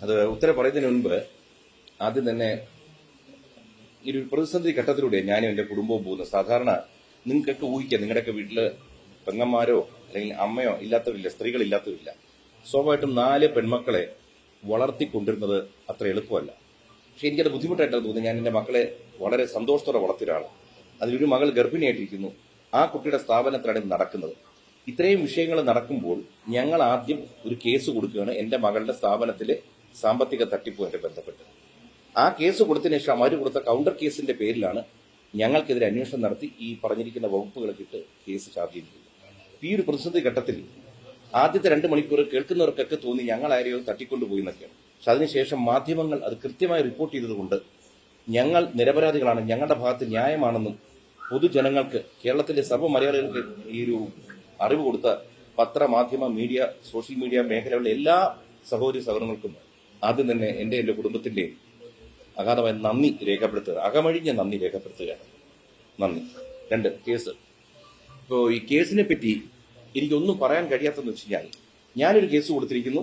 അത് ഉത്തരം പറയുന്നതിന് മുൻപ് ആദ്യം തന്നെ ഈ ഒരു പ്രതിസന്ധി ഘട്ടത്തിലൂടെ ഞാനും എൻ്റെ കുടുംബവും പോകുന്നത്. സാധാരണ നിങ്ങൾക്കൊക്കെ ഊഹിക്കാം, നിങ്ങളുടെയൊക്കെ വീട്ടില് പെങ്ങന്മാരോ അല്ലെങ്കിൽ അമ്മയോ ഇല്ലാത്തവരില്ല, സ്ത്രീകളില്ലാത്തവരില്ല. സ്വാഭാവികമായിട്ടും 4 പെൺമക്കളെ വളർത്തിക്കൊണ്ടിരുന്നത് അത്ര എളുപ്പമല്ല. പക്ഷെ എനിക്കത് ബുദ്ധിമുട്ടായിട്ടാണ് തോന്നുന്നത്. ഞാൻ എൻ്റെ മക്കളെ വളരെ സന്തോഷത്തോടെ വളർത്തിയൊരാളാണ്. അതിലൊരു മകൾ ഗർഭിണിയായിട്ടിരിക്കുന്നു. ആ കുട്ടിയുടെ സ്ഥാപനത്തിലാണ് ഇത് നടക്കുന്നത്. ഇത്രയും വിഷയങ്ങൾ നടക്കുമ്പോൾ ഞങ്ങൾ ആദ്യം ഒരു കേസ് കൊടുക്കുകയാണ് എൻ്റെ മകളുടെ സ്ഥാപനത്തിലെ സാമ്പത്തിക തട്ടിപ്പുമായിട്ട് ബന്ധപ്പെട്ട്. ആ കേസ് കൊടുത്തതിന് ശേഷം അവർ കൊടുത്ത കൗണ്ടർ കേസിന്റെ പേരിലാണ് ഞങ്ങൾക്കെതിരെ അന്വേഷണം നടത്തി ഈ പറഞ്ഞിരിക്കുന്ന വകുപ്പുകളൊക്കെ ഇട്ട് കേസ് ചാർജ് ചെയ്തിരിക്കുന്നത്. ഈ ഒരു പ്രതിസന്ധി ഘട്ടത്തിൽ ആദ്യത്തെ 2 മണിക്കൂർ കേൾക്കുന്നവർക്കൊക്കെ തോന്നി ഞങ്ങൾ ആരെയോ തട്ടിക്കൊണ്ടുപോയി എന്നൊക്കെയാണ്. പക്ഷെ അതിനുശേഷം മാധ്യമങ്ങൾ അത് കൃത്യമായി റിപ്പോർട്ട് ചെയ്തതുകൊണ്ട് ഞങ്ങൾ നിരപരാധികളാണ്, ഞങ്ങളുടെ ഭാഗത്ത് ന്യായമാണെന്നും പൊതുജനങ്ങൾക്ക്, കേരളത്തിലെ സർവ്വ മലയാളികൾക്ക് ഈ ഒരു അറിവ് കൊടുത്ത പത്ര, മാധ്യമ, മീഡിയ, സോഷ്യൽ മീഡിയ മേഖലകളിലെ എല്ലാ സഹോദരി സഹോദരങ്ങൾക്കും ആദ്യം തന്നെ എൻ്റെ കുടുംബത്തിൻ്റെയും അഗാധമായ നന്ദി രേഖപ്പെടുത്തുക, അകമഴിഞ്ഞ നന്ദി രേഖപ്പെടുത്തുകയാണ്. നന്ദി. 2, കേസ്. ഇപ്പോൾ ഈ കേസിനെ പറ്റി എനിക്കൊന്നും പറയാൻ കഴിയാത്തതെന്ന് വെച്ച് കഴിഞ്ഞാൽ, ഞാനൊരു കേസ് കൊടുത്തിരിക്കുന്നു,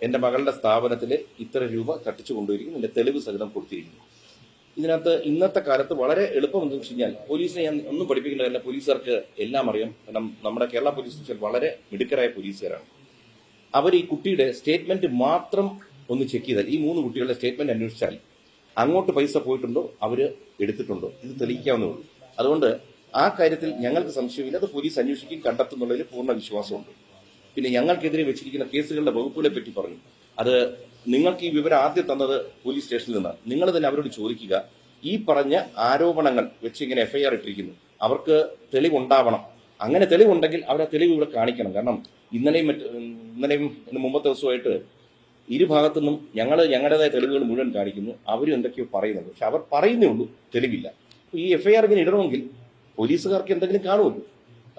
എൻ്റെ മകളുടെ സ്ഥാപനത്തിൽ ഇത്ര രൂപ തട്ടിച്ചു കൊണ്ടുവരിക്കുന്നു, എൻ്റെ തെളിവ് സഹിതം കൊടുത്തിരിക്കുന്നു. ഇതിനകത്ത് ഇന്നത്തെ കാലത്ത് വളരെ എളുപ്പമെന്ന് വെച്ച് കഴിഞ്ഞാൽ, പോലീസിനെ ഞാൻ ഒന്നും പഠിപ്പിക്കേണ്ട കാര്യം, പോലീസുകാർക്ക് എല്ലാം അറിയാം. കാരണം നമ്മുടെ കേരള പോലീസ് വളരെ മിടുക്കരായ പോലീസുകാരാണ്. അവർ ഈ കുട്ടിയുടെ സ്റ്റേറ്റ്മെന്റ് മാത്രം ഒന്ന് ചെക്ക് ചെയ്താൽ, ഈ 3 കുട്ടികളുടെ സ്റ്റേറ്റ്മെന്റ് അന്വേഷിച്ചാൽ അങ്ങോട്ട് പൈസ പോയിട്ടുണ്ടോ, അവർ എടുത്തിട്ടുണ്ടോ, ഇത് തെളിയിക്കാവുന്നേ ഉള്ളൂ. അതുകൊണ്ട് ആ കാര്യത്തിൽ ഞങ്ങൾക്ക് സംശയമില്ല. അത് പോലീസ് അന്വേഷിക്കും, കണ്ടെത്തുന്നുള്ളതിൽ പൂർണ്ണ വിശ്വാസമുണ്ട്. പിന്നെ ഞങ്ങൾക്കെതിരെ വെച്ചിരിക്കുന്ന കേസുകളുടെ വകുപ്പുകളെ പറ്റി പറഞ്ഞു. അത് നിങ്ങൾക്ക് ഈ വിവരം ആദ്യം തന്നത് പോലീസ് സ്റ്റേഷനിൽ നിന്നാണ്. നിങ്ങൾ തന്നെ അവരോട് ചോദിക്കുക, ഈ പറഞ്ഞ ആരോപണങ്ങൾ വെച്ച് ഇങ്ങനെ FIR ഇട്ടിരിക്കുന്നു, അവർക്ക് തെളിവുണ്ടാവണം. അങ്ങനെ തെളിവുണ്ടെങ്കിൽ അവർ ആ തെളിവ് ഇവിടെ കാണിക്കണം. കാരണം ഇന്നലെയും മുമ്പത്തെ ദിവസമായിട്ട് ഇരുഭാഗത്തുനിന്നും ഞങ്ങളുടേതായ തെളിവുകൾ മുഴുവൻ കാണിക്കുന്നു. അവരും എന്തൊക്കെയോ പറയുന്നുണ്ട്, പക്ഷെ അവർ പറയുന്നേ ഉള്ളൂ, തെളിവില്ല. ഈ FIR ഇങ്ങനെ ഇടണമെങ്കിൽ പോലീസുകാർക്ക് എന്തെങ്കിലും കാണുമല്ലോ.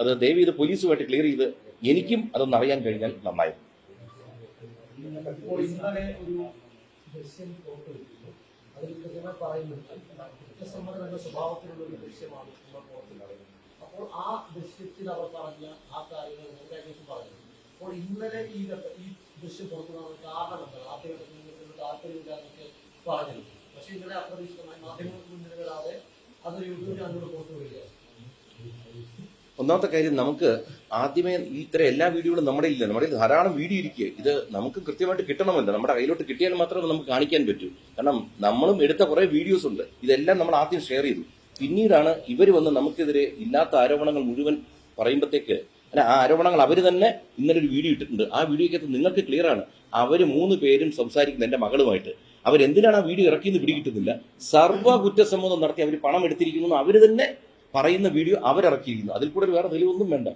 അത് ദയവ് ഇത് പോലീസുമായിട്ട് ക്ലിയർ ചെയ്ത് എനിക്കും അതൊന്ന് അറിയാൻ കഴിഞ്ഞാൽ നന്നായിരുന്നു. അപ്പോൾ ആ ദൃശ്യത്തിൽ അവർ പറഞ്ഞ ആ കാര്യങ്ങൾ അപ്പോൾ ഇന്നലെ ഈ ദൃശ്യം പുറത്തു കാരണം എന്താണ്? ആദ്യഘട്ടത്തിൽ താല്പര്യമില്ലാന്നൊക്കെ പറഞ്ഞത്. പക്ഷെ ഇന്നലെ അപ്രതീക്ഷിതമായി മാധ്യമങ്ങൾക്ക് മുന്നിൽ വരാതെ അതൊരു യൂട്യൂബ് ചാനലിലൂടെ പുറത്തു വരികയാണ്. ഒന്നാമത്തെ കാര്യം, നമുക്ക് ആദ്യമേ ഇത്തരം എല്ലാ വീഡിയോകളും നമ്മുടെ ധാരാളം വീഡിയോ ഇരിക്കുക. ഇത് നമുക്ക് കൃത്യമായിട്ട് കിട്ടണമല്ലോ. നമ്മുടെ കയ്യിലോട്ട് കിട്ടിയാൽ മാത്രമേ നമുക്ക് കാണിക്കാൻ പറ്റൂ. കാരണം നമ്മളും എടുത്ത കുറെ വീഡിയോസ് ഉണ്ട്. ഇതെല്ലാം നമ്മൾ ആദ്യം ഷെയർ ചെയ്തു. പിന്നീടാണ് ഇവർ വന്ന് നമുക്കെതിരെ ഇല്ലാത്ത ആരോപണങ്ങൾ മുഴുവൻ പറയുമ്പോഴത്തേക്ക്, ആ ആരോപണങ്ങൾ അവർ തന്നെ ഇന്നലെ ഒരു വീഡിയോ ഇട്ടിട്ടുണ്ട്. ആ വീഡിയോക്കകത്ത് നിങ്ങൾക്ക് ക്ലിയർ ആണ്. അവർ 3 പേരും സംസാരിക്കുന്ന എൻ്റെ മകളുമായിട്ട്. അവരെന്തിനാണ് ആ വീഡിയോ ഇറക്കിയെന്ന് പിടികിട്ടുന്നില്ല. സർവ്വ കുറ്റസമ്മതം നടത്തി അവർ പണം എടുത്തിരിക്കുന്നു അവർ തന്നെ പറയുന്ന വീഡിയോ അവരിറക്കിയിരിക്കുന്നു. അതിൽ കൂടെ വേറെ തെളിവൊന്നും വേണ്ട.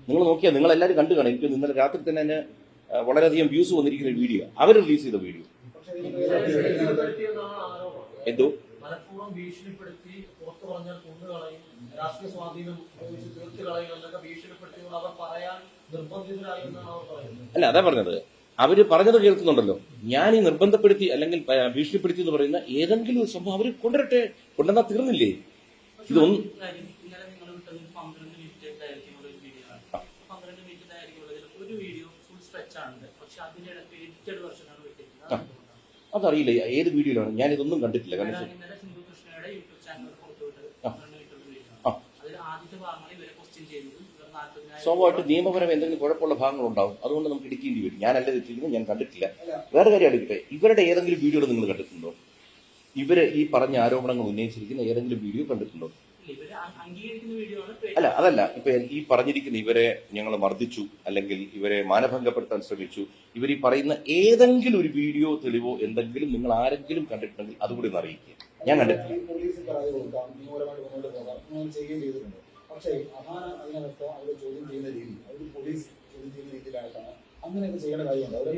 നിങ്ങൾ നോക്കിയാൽ നിങ്ങളെല്ലാവരും കണ്ടു കാണാം. എനിക്ക് ഇന്നലെ രാത്രി തന്നെ തന്നെ വളരെയധികം വ്യൂസ് വന്നിരിക്കുന്ന വീഡിയോ അവർ റിലീസ് ചെയ്ത വീഡിയോ. എന്തോ മനഃപൂർവ്വം ഭീഷണിപ്പെടുത്തി പുറത്തു പറഞ്ഞാൽ കൊന്നുകളയും, രാഷ്ട്രീയ സ്വാധീനം തീർത്തു കളയും എന്നൊക്കെ ഭീഷണിപ്പെടുത്തിയോട് അവർ പറയാൻ നിർബന്ധിതരായി എന്നാണ് അവർ പറയുന്നത്. അല്ല, അതാ പറഞ്ഞത്. അവര് പറഞ്ഞത് കേൾക്കുന്നുണ്ടല്ലോ. ഞാൻ ഈ നിർബന്ധപ്പെടുത്തി അല്ലെങ്കിൽ ഭീഷണിപ്പെടുത്തി എന്ന് പറയുന്ന ഏതെങ്കിലും ഒരു സംഭവം അവർ കൊണ്ടുവന്നാൽ തീർന്നില്ലേ? ഇതൊന്നും അതറിയില്ല ഏത് വീഡിയോയിലാണ്. ഞാൻ ഇതൊന്നും കണ്ടിട്ടില്ല. കാരണം സ്വാഭാവികമായിട്ട് നിയമപരം എന്തെങ്കിലും കുഴപ്പമുള്ള ഭാഗങ്ങളുണ്ടാവും. അതുകൊണ്ട് നമുക്ക് ഇടിക്കേണ്ടി വരും. ഞാനല്ല തെറ്റിയിരിക്കുന്നത്, ഞാൻ കണ്ടിട്ടില്ല. വേറെ കാര്യം എടുക്കട്ടെ, ഇവരുടെ ഏതെങ്കിലും വീഡിയോകൾ നിങ്ങൾ കണ്ടിട്ടുണ്ടോ? ഇവര് ഈ പറഞ്ഞ ആരോപണങ്ങൾ ഉന്നയിച്ചിരിക്കുന്ന ഏതെങ്കിലും വീഡിയോ കണ്ടിട്ടുണ്ടോ? അല്ല, അതല്ല. ഇപ്പൊ ഈ പറഞ്ഞിരിക്കുന്ന ഇവരെ ഞങ്ങൾ മർദ്ദിച്ചു അല്ലെങ്കിൽ ഇവരെ മാനഭംഗപ്പെടുത്താൻ ശ്രമിച്ചു, ഇവർ ഈ പറയുന്ന ഏതെങ്കിലും ഒരു വീഡിയോ തെളിവോ എന്തെങ്കിലും നിങ്ങൾ ആരെങ്കിലും കണ്ടിട്ടുണ്ടെങ്കിൽ അതുകൂടി ഒന്ന് അറിയിക്കുക. ഞാൻ കണ്ടിട്ടില്ല. പക്ഷേ അതിനകത്ത് അവർ ചോദ്യം ചെയ്യുന്ന രീതി, അവർ പോലീസ് ചോദ്യം ചെയ്യുന്ന രീതിയിലായിട്ടാണ് അങ്ങനെയൊക്കെ ചെയ്യേണ്ട കാര്യമുണ്ട്. അവർ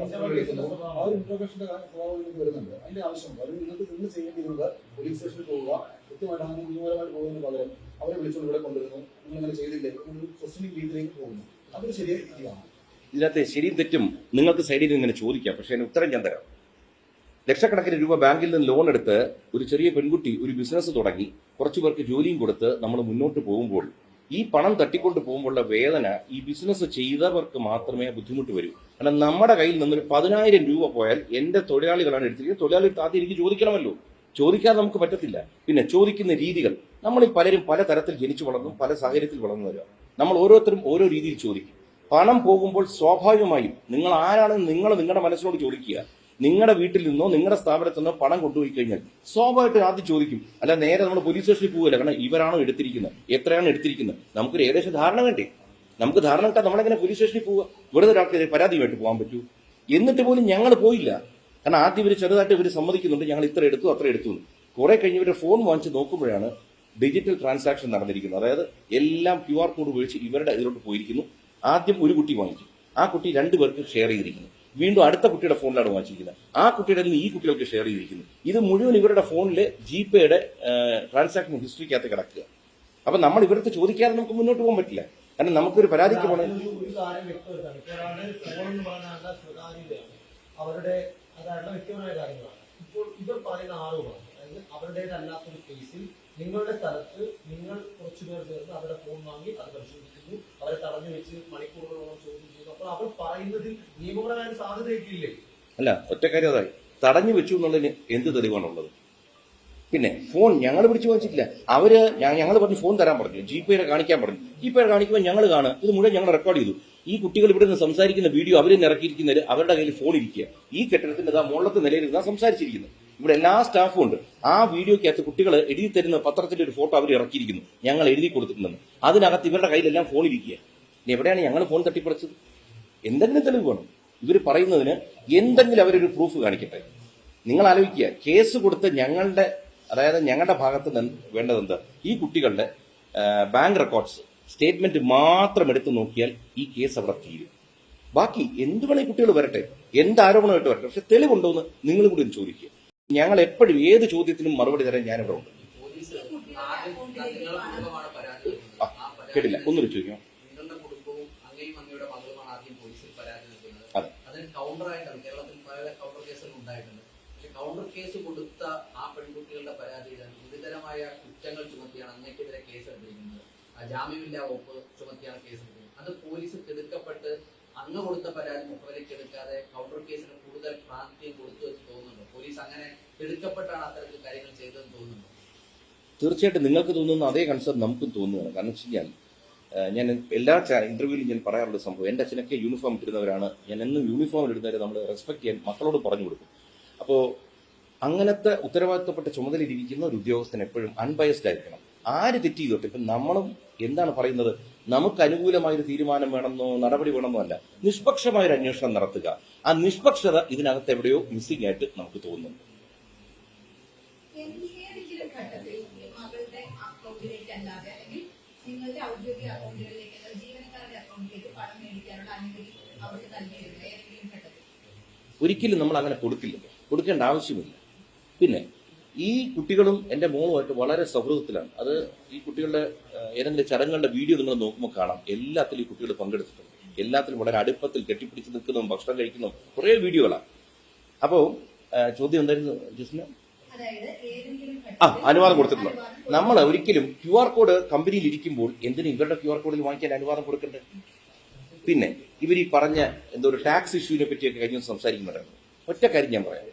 ഇന്റർവേഷന്റെ സ്വഭാവം വരുന്നുണ്ട്. അതിന്റെ ആവശ്യമുണ്ട്. അവർ നിങ്ങൾ ചെയ്യേണ്ടിയിരുന്നത് പോലീസ് സ്റ്റേഷനിൽ പോവുക, കൃത്യമായിട്ട് അങ്ങനെ നിയമപരമായിട്ട് പോകുന്നതിന് പകരം അവരെ വിളിച്ചുകൊണ്ട് ഇവിടെ കൊണ്ടുവരുന്നു, നിങ്ങളിങ്ങനെ ചെയ്തില്ലേ, ക്വസ്റ്റ്യനിങ് രീതിയിലേക്ക് പോകുന്നു. അതൊരു ശരിയായ രീതിയാണ്. ഇതിനകത്ത് ശരിയും തെറ്റും നിങ്ങൾക്ക് സൈഡിൽ നിന്ന് ഇങ്ങനെ ചോദിക്കാം. പക്ഷെ അതിന് ഉത്തരം ഞാൻ തരാം. ലക്ഷക്കണക്കിന് രൂപ ബാങ്കിൽ നിന്ന് ലോൺ എടുത്ത് ഒരു ചെറിയ പെൺകുട്ടി ഒരു ബിസിനസ് തുടങ്ങി കുറച്ചു പേർക്ക് ജോലിയും കൊടുത്ത് നമ്മൾ മുന്നോട്ട് പോകുമ്പോൾ ഈ പണം തട്ടിക്കൊണ്ട് പോകുമ്പോഴുള്ള വേദന ഈ ബിസിനസ് ചെയ്തവർക്ക് മാത്രമേ ബുദ്ധിമുട്ട് വരൂ. കാരണം നമ്മുടെ കയ്യിൽ നിന്നൊരു 10,000 രൂപ പോയാൽ എന്റെ തൊഴിലാളികളാണ് എടുത്തിരിക്കുന്നത്, തൊഴിലാളി ആദ്യം എനിക്ക് ചോദിക്കണമല്ലോ, ചോദിക്കാതെ നമുക്ക് പറ്റത്തില്ല. പിന്നെ ചോദിക്കുന്ന രീതികൾ, നമ്മൾ പലരും പല തരത്തിൽ ജനിച്ചു വളർന്നും പല സാഹചര്യത്തിൽ വളർന്നവരാണ്. നമ്മൾ ഓരോരുത്തരും ഓരോ രീതിയിൽ ചോദിക്കും. പണം പോകുമ്പോൾ സ്വാഭാവികമായും നിങ്ങൾ ആരാണെന്ന് നിങ്ങളുടെ മനസ്സിനോട് ചോദിക്കുക. നിങ്ങളുടെ വീട്ടിൽ നിന്നോ നിങ്ങളുടെ സ്ഥാപനത്തിൽ നിന്നോ പണം കൊണ്ടുപോയി കഴിഞ്ഞാൽ സ്വാഭാവികമായിട്ടും ആദ്യം ചോദിക്കും. അല്ല നേരെ നമ്മൾ പോലീസ് സ്റ്റേഷനിൽ പോകില്ല, കാരണം ഇവരാണോ എടുത്തിരിക്കുന്നത്, എത്രയാണ് എടുത്തിരിക്കുന്നത്, നമുക്കൊരു ഏകദേശം ധാരണ വേണ്ടേ. നമുക്ക് ധാരണ കിട്ടാൻ നമ്മളെങ്ങനെ പോലീസ് സ്റ്റേഷനിൽ പോവുക? വെറുതെ ഒരാൾക്ക് പരാതിയുമായിട്ട് പോകാൻ പറ്റൂ? എന്നിട്ട് പോലും ഞങ്ങൾ പോയില്ല. കാരണം ആദ്യം ഇവർ ചെറുതായിട്ട് ഇവർ സമ്മതിക്കുന്നുണ്ട്, ഞങ്ങൾ ഇത്ര എടുത്തു അത്ര എടുത്തു. കുറെ കഴിഞ്ഞ് ഇവരുടെ ഫോൺ വാങ്ങിച്ച് നോക്കുമ്പോഴാണ് ഡിജിറ്റൽ ട്രാൻസാക്ഷൻ നടന്നിരിക്കുന്നത്. അതായത് എല്ലാം QR കോഡ് ഉപയോഗിച്ച് ഇവരുടെ ഇതിലോട്ട് പോയിരിക്കുന്നു. ആദ്യം ഒരു കുട്ടി വാങ്ങിച്ചു, ആ കുട്ടി 2 പേർക്ക് ഷെയർ ചെയ്തിരിക്കുന്നു. വീണ്ടും അടുത്ത കുട്ടിയുടെ ഫോണിലാണ് വാങ്ങിച്ചിരിക്കുന്നത്, ആ കുട്ടിയുടെ നിന്ന് ഈ കുട്ടികൾക്ക് ഷെയർ ചെയ്തിരിക്കുന്നു. ഇത് മുഴുവൻ ഇവരുടെ ഫോണിലെ ജിപേയുടെ ട്രാൻസാക്ഷൻ ഹിസ്റ്ററിക്കകത്ത് കിടക്കുക. അപ്പൊ നമ്മൾ ഇവർക്ക് ചോദിക്കാതെ നമുക്ക് മുന്നോട്ട് പോകാൻ പറ്റില്ല. കാരണം നമുക്കൊരു പരാതിക്ക് പോകണം. ഒരു കാര്യം വ്യക്തമായിട്ടാണ്, ഇപ്പോൾ ഒരാളുടെ ഫോൺ എന്ന് പറഞ്ഞാൽ സ്വകാര്യതയാണ്, അവരുടെ അതായത് വ്യക്തിപരമായ കാര്യങ്ങളാണ്. ഇപ്പോൾ ഇവർ പറയുന്ന ആളുകളാണ്, അതായത് അവരുടേതല്ലാത്തൊരു കേസിൽ നിങ്ങളുടെ സ്ഥലത്ത് നിങ്ങൾ കുറച്ചുപേർ ചേർന്ന് അവരുടെ ഫോൺ വാങ്ങി അത് പരിശോധിക്കുന്നു, അവരെ തടഞ്ഞു വെച്ച് മണിക്കൂറുകളോളം ചോദ്യം ചെയ്യുന്നു. അപ്പോൾ അവർ പറയുന്നതിൽ നിയമപരമായ സാധ്യതയൊക്കെ ഇല്ലേ? അല്ല, ഒറ്റക്കാര്യം അതായി തടഞ്ഞു വെച്ചു എന്നുള്ളതിന് എന്ത് തെളിവാണുള്ളത്? പിന്നെ ഫോൺ ഞങ്ങൾ പിടിച്ചു വാങ്ങിച്ചിട്ടില്ല. ഞങ്ങൾ പറഞ്ഞു ഫോൺ തരാൻ പറഞ്ഞു, ജിപേയുടെ കാണിക്കാൻ പറഞ്ഞു. ജിപേയുടെ കാണിക്കുമ്പോൾ ഞങ്ങൾ കാണുക, ഇത് മുഴുവൻ ഞങ്ങൾ റെക്കോർഡ് ചെയ്തു. ഈ കുട്ടികൾ ഇവിടെ നിന്ന് സംസാരിക്കുന്ന വീഡിയോ അവരെ ഇറക്കിയിരിക്കുന്നതിൽ അവരുടെ കയ്യിൽ ഫോൺ ഇരിക്കുക. ഈ കെട്ടിടത്തിന്റെ മുകളിലത്തെ നിലയിൽ ഇരുന്നാ സംസാരിച്ചിരിക്കുന്നത്. ഇവിടെ എല്ലാ സ്റ്റാഫും ഉണ്ട്. ആ വീഡിയോക്കകത്ത് കുട്ടികൾ എഴുതി തരുന്ന പത്രത്തിന്റെ ഒരു ഫോട്ടോ അവർ ഇറക്കിയിരിക്കുന്നു, ഞങ്ങൾ എഴുതി കൊടുത്തിട്ടുണ്ടെന്ന്. അതിനകത്ത് ഇവരുടെ കയ്യിലെല്ലാം ഫോൺ ഇരിക്കുക. ഇനി എവിടെയാണ് ഞങ്ങൾ ഫോൺ തട്ടിപ്പറിച്ചത്? എന്തെങ്കിലും തെളിവ് വേണം. ഇവർ പറയുന്നതിന് എന്തെങ്കിലും അവരൊരു പ്രൂഫ് കാണിക്കട്ടെ. നിങ്ങൾ ആലോചിക്കുക, കേസ് കൊടുത്ത് ഞങ്ങളുടെ ഭാഗത്ത് വേണ്ടത് എന്താ? ഈ കുട്ടികളുടെ ബാങ്ക് റെക്കോർഡ്സ് സ്റ്റേറ്റ്മെന്റ് മാത്രം എടുത്തു നോക്കിയാൽ ഈ കേസ് അവിടെ തീരും. ബാക്കി എന്ത് വേണേ കുട്ടികൾ വരട്ടെ, എന്ത് ആരോപണമായിട്ട് വരട്ടെ, പക്ഷെ തെളിവുണ്ടോന്ന് നിങ്ങളും കൂടി ഒന്ന് ചോദിക്കുക. ഞങ്ങൾ എപ്പോഴും ഏത് ചോദ്യത്തിനും മറുപടി തരാൻ ഞാനിവിടെ ഉണ്ട്. കേട്ടില്ല, ഒന്നുകൂടി ചോദിക്കാം. കൗണ്ടർ കേസ് കൊടുത്ത ആ പെൺകുട്ടികളുടെ പരാതിയിൽ ഗുരുതരമായ കുറ്റങ്ങൾ ചുമത്തിയാണ് അങ്ങേക്കെതിരെ കേസ് എടുത്തിരിക്കുന്നത്. ജാമ്യമില്ലാ വകുപ്പ് ചുമത്തിയാണ് കേസ് എടുത്തിരിക്കുന്നത്. അത് പോലീസ് തിടുക്കപ്പെട്ട് അങ്ങ് കൊടുത്ത പരാതി മുഖവിലേക്ക് എടുക്കാതെ കൗണ്ടർ കേസിന് കൂടുതൽ പ്രാധാന്യം കൊടുത്തു വെച്ച് തോന്നുന്നുണ്ടോ? പോലീസ് അങ്ങനെ തിടുക്കപ്പെട്ടാണ് അത്തരത്തിൽ കാര്യങ്ങൾ ചെയ്തതെന്ന് തോന്നുന്നുണ്ടോ? തീർച്ചയായിട്ടും നിങ്ങൾക്ക് തോന്നുന്ന അതേ കൺസേൺ നമുക്കും തോന്നുകയാണ്. കാരണം വെച്ച് കഴിഞ്ഞാൽ ഞാൻ എല്ലാ ഇന്റർവ്യൂവിലും ഞാൻ പറയാറുള്ള സംഭവം, എൻ്റെ അച്ഛനൊക്കെ യൂണിഫോം ഇട്ടിരുന്നവരാണ്. ഞാൻ എന്നും യൂണിഫോം ഇടുന്നവരെ നമ്മൾ റെസ്പെക്ട് ചെയ്യാൻ മക്കളോട് പറഞ്ഞു കൊടുക്കും. അപ്പോൾ അങ്ങനത്തെ ഉത്തരവാദിത്തപ്പെട്ട ചുമതലയിലിരിക്കുന്ന ഒരു ഉദ്യോഗസ്ഥൻ എപ്പോഴും അൺബയസ്ഡ് ആയിരിക്കണം. ആര് തെറ്റ് ചെയ്തോട്ടെ, ഇപ്പം നമ്മളും എന്താണ് പറയുന്നത്, നമുക്ക് അനുകൂലമായൊരു തീരുമാനം വേണമെന്നോ നടപടി വേണമെന്നോ അല്ല, നിഷ്പക്ഷമായൊരു അന്വേഷണം നടത്തുക. ആ നിഷ്പക്ഷത ഇതിനകത്ത് എവിടെയോ മിസ്സിംഗ് ആയിട്ട് നമുക്ക് തോന്നുന്നുണ്ട്. ഒരിക്കലും നമ്മൾ അങ്ങനെ കൊടുക്കില്ലല്ലോ, കൊടുക്കേണ്ട ആവശ്യമില്ല. പിന്നെ ഈ കുട്ടികളും എൻ്റെ മോളുമായിട്ട് വളരെ സൗഹൃദത്തിലാണ്. അത് ഈ കുട്ടികളുടെ ഏതെങ്കിലും ചടങ്ങുകളുടെ വീഡിയോ നിങ്ങൾ നോക്കുമ്പോൾ കാണാം, എല്ലാത്തിലും ഈ കുട്ടികൾ പങ്കെടുത്തിട്ടുണ്ട്. എല്ലാത്തിലും വളരെ അടുപ്പത്തിൽ കെട്ടിപ്പിടിച്ച് നിൽക്കുന്നതും ഭക്ഷണം കഴിക്കുന്നതും കുറേ വീഡിയോകളാണ്. അപ്പോൾ ചോദ്യം എന്തായിരുന്നു ജസ്റ്റിന്? അനുവാദം കൊടുത്തിട്ടുള്ളത്. നമ്മൾ ഒരിക്കലും QR കോഡ് കമ്പനിയിൽ ഇരിക്കുമ്പോൾ എന്തിനും ഇവരുടെ QR കോഡിൽ വാങ്ങിക്കാൻ അനുവാദം കൊടുക്കണ്ടേ? പിന്നെ ഇവർ ഈ പറഞ്ഞ എന്തോ ഒരു ടാക്സ് ഇഷ്യൂവിനെ പറ്റിയൊക്കെ കഴിഞ്ഞ് സംസാരിക്കുന്നുണ്ടായിരുന്നു. ഒറ്റ കാര്യം ഞാൻ പറയാം,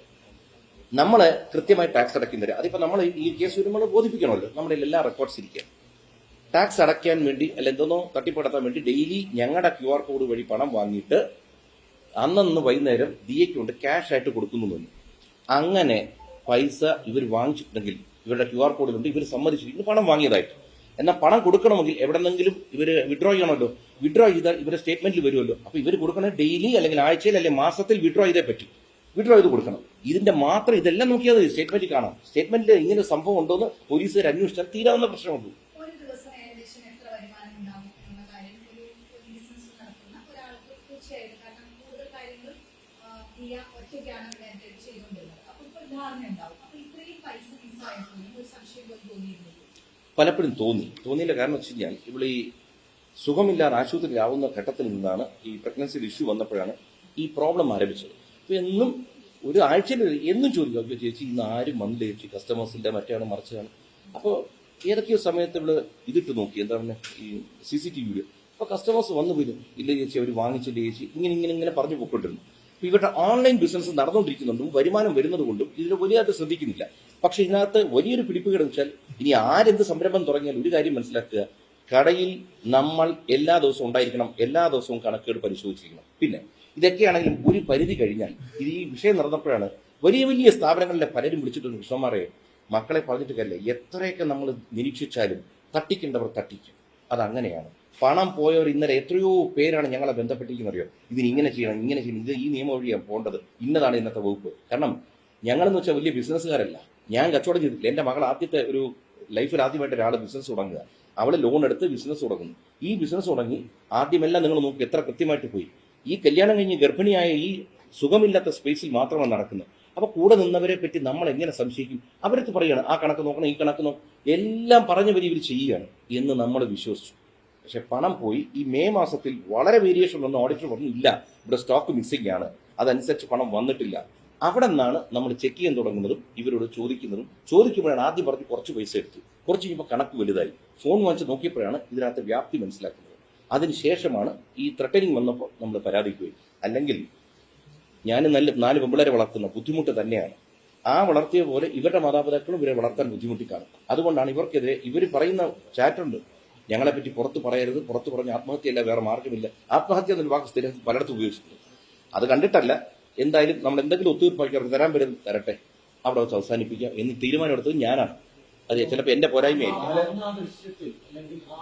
നമ്മൾ കൃത്യമായി ടാക്സ് അടയ്ക്കുന്നവർ, അതിപ്പോ നമ്മൾ ഈ കേസ് വരുമ്പോൾ ബോധിപ്പിക്കണമല്ലോ, നമ്മുടെ എല്ലാ റെക്കോർഡ്സ് ഇരിക്കുക. ടാക്സ് അടയ്ക്കാൻ വേണ്ടി അല്ല എന്തോന്നോ തട്ടിപ്പടത്താൻ വേണ്ടി ഡെയിലി ഞങ്ങളുടെ QR കോഡ് വഴി പണം വാങ്ങിയിട്ട് അന്നന്ന് വൈകുന്നേരം ദിയയ്ക്ക് കൊണ്ട് ക്യാഷ് ആയിട്ട് കൊടുക്കുന്നു. അങ്ങനെ പൈസ ഇവർ വാങ്ങിച്ചിട്ടുണ്ടെങ്കിൽ ഇവരുടെ QR കോഡിലുണ്ട്, ഇവർ സമ്മതിച്ചിരിക്കുന്നു പണം വാങ്ങിയതായിട്ട്. എന്നാൽ പണം കൊടുക്കണമെങ്കിൽ എവിടെന്നെങ്കിലും ഇവർ വിഡ്രോ ചെയ്യണമല്ലോ. വിഡ്രോ ചെയ്താൽ ഇവരുടെ സ്റ്റേറ്റ്മെന്റിൽ വരുമല്ലോ. അപ്പൊ ഇവർ കൊടുക്കണേ ഡെയിലി അല്ലെങ്കിൽ ആഴ്ചയിൽ അല്ലെങ്കിൽ മാസത്തിൽ വിഡ്രോ ചെയ്തേ പറ്റും. വിഡ്രോ ചെയ്ത് കൊടുക്കണം. ഇതിന്റെ മാത്രം ഇതെല്ലാം നോക്കിയാൽ സ്റ്റേറ്റ്മെന്റ് കാണാം. സ്റ്റേറ്റ്മെന്റിൽ ഇങ്ങനെ സംഭവം ഉണ്ടോന്ന് പോലീസുകാർ അന്വേഷിച്ചാൽ തീരാവുന്ന പ്രശ്നമുള്ളൂ. പലപ്പോഴും തോന്നിയില്ല. കാരണം വെച്ച് കഴിഞ്ഞാൽ ഇവിടെ ഈ സുഖമില്ലാതെ ആശുപത്രിയിലാവുന്ന ഘട്ടത്തിൽ നിന്നാണ് ഈ പ്രഗ്നൻസിയുടെ ഇഷ്യൂ വന്നപ്പോഴാണ് ഈ പ്രോബ്ലം ആരംഭിച്ചത്. അപ്പൊ എന്നും ഒരു ആഴ്ചയിൽ എന്നും ചോദിക്കും, ചേച്ചി ഇന്ന് ആരും വന്നില്ല ചേച്ചി, കസ്റ്റമേഴ്സിന്റെ മറ്റാണ് മറിച്ചാണ്. അപ്പോൾ ഏതൊക്കെയോ സമയത്ത് ഇവിടെ ഇതിട്ട് നോക്കി, എന്താ പറയുക, ഈ CCTV. അപ്പോൾ കസ്റ്റമേഴ്സ് വന്നു പോലും, ഇല്ല ചേച്ചി അവർ വാങ്ങിച്ചില്ല ചേച്ചി, ഇങ്ങനെ പറഞ്ഞു പോയിക്കൊണ്ടിരുന്നു. അപ്പോൾ ഇവരുടെ ഓൺലൈൻ ബിസിനസ് നടന്നുകൊണ്ടിരിക്കുന്നുണ്ടും വരുമാനം വരുന്നത് കൊണ്ടും ഇതിൽ വലിയതായിട്ട് ശ്രദ്ധിക്കുന്നില്ല. പക്ഷെ ഇതിനകത്ത് വലിയൊരു പിടിപ്പുകേട് വെച്ചാൽ ഇനി ആരെന്ത് സംരംഭം തുടങ്ങിയാൽ ഒരു കാര്യം മനസ്സിലാക്കുക, കടയിൽ നമ്മൾ എല്ലാ ദിവസവും ഉണ്ടായിരിക്കണം, എല്ലാ ദിവസവും കണക്കുകൾ പരിശോധിച്ചിരിക്കണം. പിന്നെ ഇതൊക്കെയാണെങ്കിലും ഒരു പരിധി കഴിഞ്ഞാൽ ഇത് ഈ വിഷയം നടന്നപ്പോഴാണ് വലിയ വലിയ സ്ഥാപനങ്ങളിലെ പലരും വിളിച്ചിട്ടുണ്ട്, കൃഷ്ണന്മാരെ മക്കളെ പറഞ്ഞിട്ട് കാര്യമില്ല, എത്രയൊക്കെ നമ്മൾ നിരീക്ഷിച്ചാലും തട്ടിക്കേണ്ടവർ തട്ടിക്കും. അതങ്ങനെയാണ്. പണം പോയവർ ഇന്നലെ എത്രയോ പേരാണ് ഞങ്ങളെ ബന്ധപ്പെട്ടിരിക്കുന്നറിയോ, ഇതിനിങ്ങനെ ചെയ്യണം, ഇങ്ങനെ ചെയ്യണം, ഇത് ഈ നിയമം വഴിയാണ് പോകേണ്ടത്, ഇന്നതാണ് ഇന്നത്തെ വകുപ്പ്. കാരണം ഞങ്ങളെന്ന് വെച്ചാൽ വലിയ ബിസിനസ്സുകാരല്ല, ഞാൻ കച്ചവടം ചെയ്തിട്ടില്ല. എൻ്റെ മകൾ ആദ്യത്തെ ഒരു ലൈഫിൽ ആദ്യമായിട്ട് ഒരാൾ ബിസിനസ് തുടങ്ങുക, അവൾ ലോൺ എടുത്ത് ബിസിനസ് തുടങ്ങുന്നു. ഈ ബിസിനസ് തുടങ്ങി ആദ്യമെല്ലാം നിങ്ങൾ നോക്കി എത്ര കൃത്യമായിട്ട് പോയി. ഈ കല്യാണം കഴിഞ്ഞ് ഗർഭിണിയായ ഈ സുഖമില്ലാത്ത സ്പേസിൽ മാത്രമാണ് നടക്കുന്നത്. അപ്പോൾ കൂടെ നിന്നവരെ പറ്റി നമ്മൾ എങ്ങനെ സംശയിക്കും? അവരടുത്ത് പറയുകയാണ് ആ കണക്ക് നോക്കണം, ഈ കണക്ക് നോക്കണം, എല്ലാം പറഞ്ഞ വരി ഇവർ ചെയ്യുകയാണ് എന്ന് നമ്മൾ വിശ്വസിച്ചു. പക്ഷെ പണം പോയി. ഈ മെയ് മാസത്തിൽ വളരെ വേരിയേഷൻ വന്ന് ഓഡിറ്റർ പറഞ്ഞു ഇല്ല, ഇവിടെ സ്റ്റോക്ക് മിസ്സിംഗ് ആണ്, അതനുസരിച്ച് പണം വന്നിട്ടില്ല. അവിടെ നിന്നാണ് നമ്മൾ ചെക്ക് ചെയ്യാൻ തുടങ്ങുന്നതും ഇവരോട് ചോദിക്കുന്നതും. ചോദിക്കുമ്പോഴാണ് ആദ്യം പറഞ്ഞ് കുറച്ച് പൈസ എടുത്തു, കുറച്ച് കഴിയുമ്പോൾ കണക്ക് വലുതായി. ഫോൺ വാങ്ങിച്ച് നോക്കിയപ്പോഴാണ് ഇതിനകത്ത് വ്യാപ്തി മനസ്സിലാക്കുന്നത്. അതിനുശേഷമാണ് ഈ ത്രെട്ടനിങ് വന്നപ്പോൾ നമ്മൾ പരാതിക്ക് പോയി. അല്ലെങ്കിൽ ഞാൻ 4 പെമ്പിളരെ വളർത്തുന്ന ബുദ്ധിമുട്ട് തന്നെയാണ്. ആ വളർത്തിയ പോലെ ഇവരുടെ മാതാപിതാക്കളും ഇവരെ വളർത്താൻ ബുദ്ധിമുട്ടിക്കാണ്. അതുകൊണ്ടാണ് ഇവർക്കെതിരെ ഇവർ പറയുന്ന ചാറ്റുണ്ട്, ഞങ്ങളെപ്പറ്റി പുറത്ത് പറയരുത്, പുറത്ത് പറഞ്ഞ ആത്മഹത്യയല്ല, വേറെ മാർഗമില്ല. ആത്മഹത്യ എന്നൊരു വാക്ക് സ്ഥിരം പലയിടത്തും ഉപയോഗിച്ചിട്ടുണ്ട്. അത് കണ്ടിട്ടല്ല. എന്തായാലും നമ്മൾ എന്തെങ്കിലും ഒത്തുതീർപ്പാക്കി അവർക്ക് തരാൻ പറ്റുന്നത് തരട്ടെ, അവിടെ വെച്ച് അവസാനിപ്പിക്കാം എന്ന് തീരുമാനം എടുത്തത് ഞാനാണ്. അതെ, ചിലപ്പോൾ എന്റെ പോരായ്മയായിരിക്കും. ആ ദൃശ്യത്തിൽ അല്ലെങ്കിൽ ആ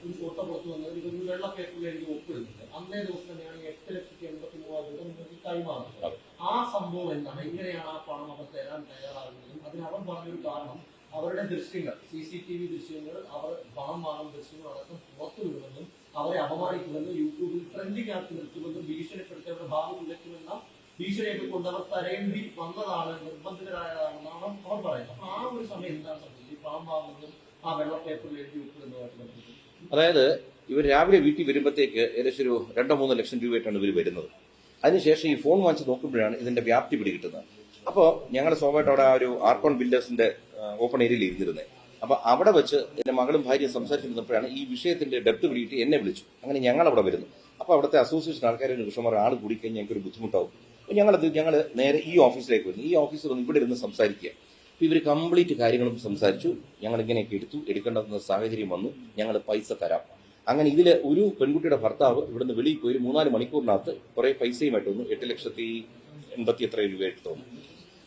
ഒരു ഫോട്ടോ പുറത്തു വന്നത് ഇതൊരു വെള്ള പേപ്പറിൽ എനിക്ക് ഒപ്പിടുന്നത് അന്നേ ദിവസം തന്നെയാണ് 8,83,000 രൂപ നിങ്ങൾക്ക് കൈമാറുന്നത്. ആ സംഭവം എന്താണ്, എങ്ങനെയാണ് ആ പണം അവർ തരാൻ തയ്യാറാകുന്നതും അതിന് അവർ പറഞ്ഞൊരു കാരണം അവരുടെ ദൃശ്യങ്ങൾ, CCTV ദൃശ്യങ്ങൾ, അവർ പണം വാങ്ങുന്ന ദൃശ്യങ്ങൾ അടക്കം പുറത്തു വിടുമെന്നും അവരെ അപമാനിക്കുമെന്നും യൂട്യൂബിൽ ട്രെൻഡിംഗ് ആക്കി നിർത്തുമെന്നും ഭീഷണിപ്പെടുത്തി അവരുടെ ഭാവി ഉലയ്ക്കുമെന്ന ഭീഷണിയൊക്കെ കൊണ്ട് അവർ തരേണ്ടി വന്നതാണ്, നിർബന്ധിതരായതാണെന്നാണ് അവർ പറയുന്നത്. അപ്പൊ ആ ഒരു സമയം എന്താണ് സംഭവിച്ചത്, ഈ പണം വാങ്ങുന്നതും ആ വെള്ള പേപ്പറിൽ എഴുതി വെക്കുന്നതുമായിട്ട് ബന്ധപ്പെട്ട്? അതായത് ഇവർ രാവിലെ വീട്ടിൽ വരുമ്പോഴത്തേക്ക് ഏകദേശം ഒരു 2-3 ലക്ഷം രൂപയായിട്ടാണ് ഇവർ വരുന്നത്. അതിനുശേഷം ഈ ഫോൺ വാങ്ങിച്ച് നോക്കുമ്പോഴാണ് ഇതിന്റെ വ്യാപ്തി പിടികിട്ടുന്നത്. അപ്പോൾ ഞങ്ങൾ സ്വാഭാവികമായിട്ട് അവിടെ ആ ഒരു ആർക്കോൺ ബിൽഡേഴ്സിന്റെ ഓപ്പൺ ഏരിയയിൽ ഇരുന്നിരുന്നത്. അപ്പൊ അവിടെ വെച്ച് എന്റെ മകളും ഭാര്യയും സംസാരിച്ചിരുന്നപ്പോഴാണ് ഈ വിഷയത്തിന്റെ ഡെപ്ത് പിടിയിട്ട് എന്നെ വിളിച്ചു. അങ്ങനെ ഞങ്ങൾ അവിടെ വരുന്നു. അപ്പൊ അവിടുത്തെ അസോസിയേഷൻ ആൾക്കാരെ കൃഷ്ണന്മാർ ആൾ കൂടിക്കഴിഞ്ഞാൽ ഞങ്ങൾക്ക് ഒരു ബുദ്ധിമുട്ടാവും. അപ്പൊ ഞങ്ങൾ നേരെ ഈ ഓഫീസിലേക്ക് വരുന്നു. ഈ ഓഫീസിൽ വന്ന് ഇവിടെ ഇരുന്ന് സംസാരിക്കുക. അപ്പൊ ഇവർ കംപ്ലീറ്റ് കാര്യങ്ങളും സംസാരിച്ചു. ഞങ്ങൾ ഇങ്ങനെയൊക്കെ എടുക്കേണ്ടുന്ന സാഹചര്യം വന്നു, ഞങ്ങൾ പൈസ തരാം. അങ്ങനെ ഇതിൽ ഒരു പെൺകുട്ടിയുടെ ഭർത്താവ് ഇവിടുന്ന് വെളിയിൽ പോയി 3-4 മണിക്കൂറിനകത്ത് കുറെ പൈസയുമായിട്ട് വന്നു. 8,80,000 രൂപയായിട്ട് തോന്നുന്നു.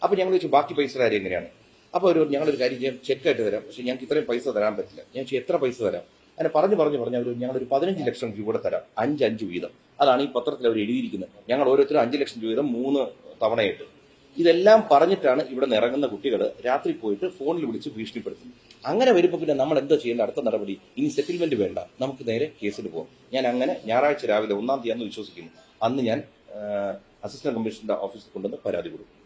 അപ്പൊ ഞങ്ങൾ ചോദിച്ചു ബാക്കി പൈസ കാര്യം എങ്ങനെയാണ്? അപ്പോൾ ഞങ്ങളൊരു കാര്യം ചെയ്യാം, ചെക്കായിട്ട് തരാം, പക്ഷെ ഞങ്ങൾക്ക് ഇത്രയും പൈസ തരാൻ പറ്റില്ല. ഞാൻ എത്ര പൈസ തരാം? അങ്ങനെ പറഞ്ഞ് ഞങ്ങളൊരു 15 ലക്ഷം രൂപ കൂടെ തരാം, 5 വീതം. അതാണ് ഈ പത്രത്തിൽ അവർ എഴുതിയിരിക്കുന്നത്. ഞങ്ങൾ ഓരോരുത്തരും 5 ലക്ഷം രൂപ വീതം 3 തവണയായിട്ട്. ഇതെല്ലാം പറഞ്ഞിട്ടാണ് ഇവിടെ നിന്ന് ഇറങ്ങുന്ന കുട്ടികൾ രാത്രി പോയിട്ട് ഫോണിൽ വിളിച്ച് ഭീഷണിപ്പെടുത്തുന്നത്. അങ്ങനെ വരുമ്പോൾ പിന്നെ നമ്മൾ എന്താ ചെയ്യേണ്ട അടുത്ത നടപടി? ഇനി സെറ്റിൽമെന്റ് വേണ്ട, നമുക്ക് നേരെ കേസിൽ പോകാം. ഞാൻ അങ്ങനെ ഞായറാഴ്ച രാവിലെ 1-ാം തീയതി വിശ്വസിക്കുന്നു, അന്ന് ഞാൻ അസിസ്റ്റന്റ് കമ്മീഷണറുടെ ഓഫീസിൽ കൊണ്ടുവന്ന് പരാതി കൊടുക്കും.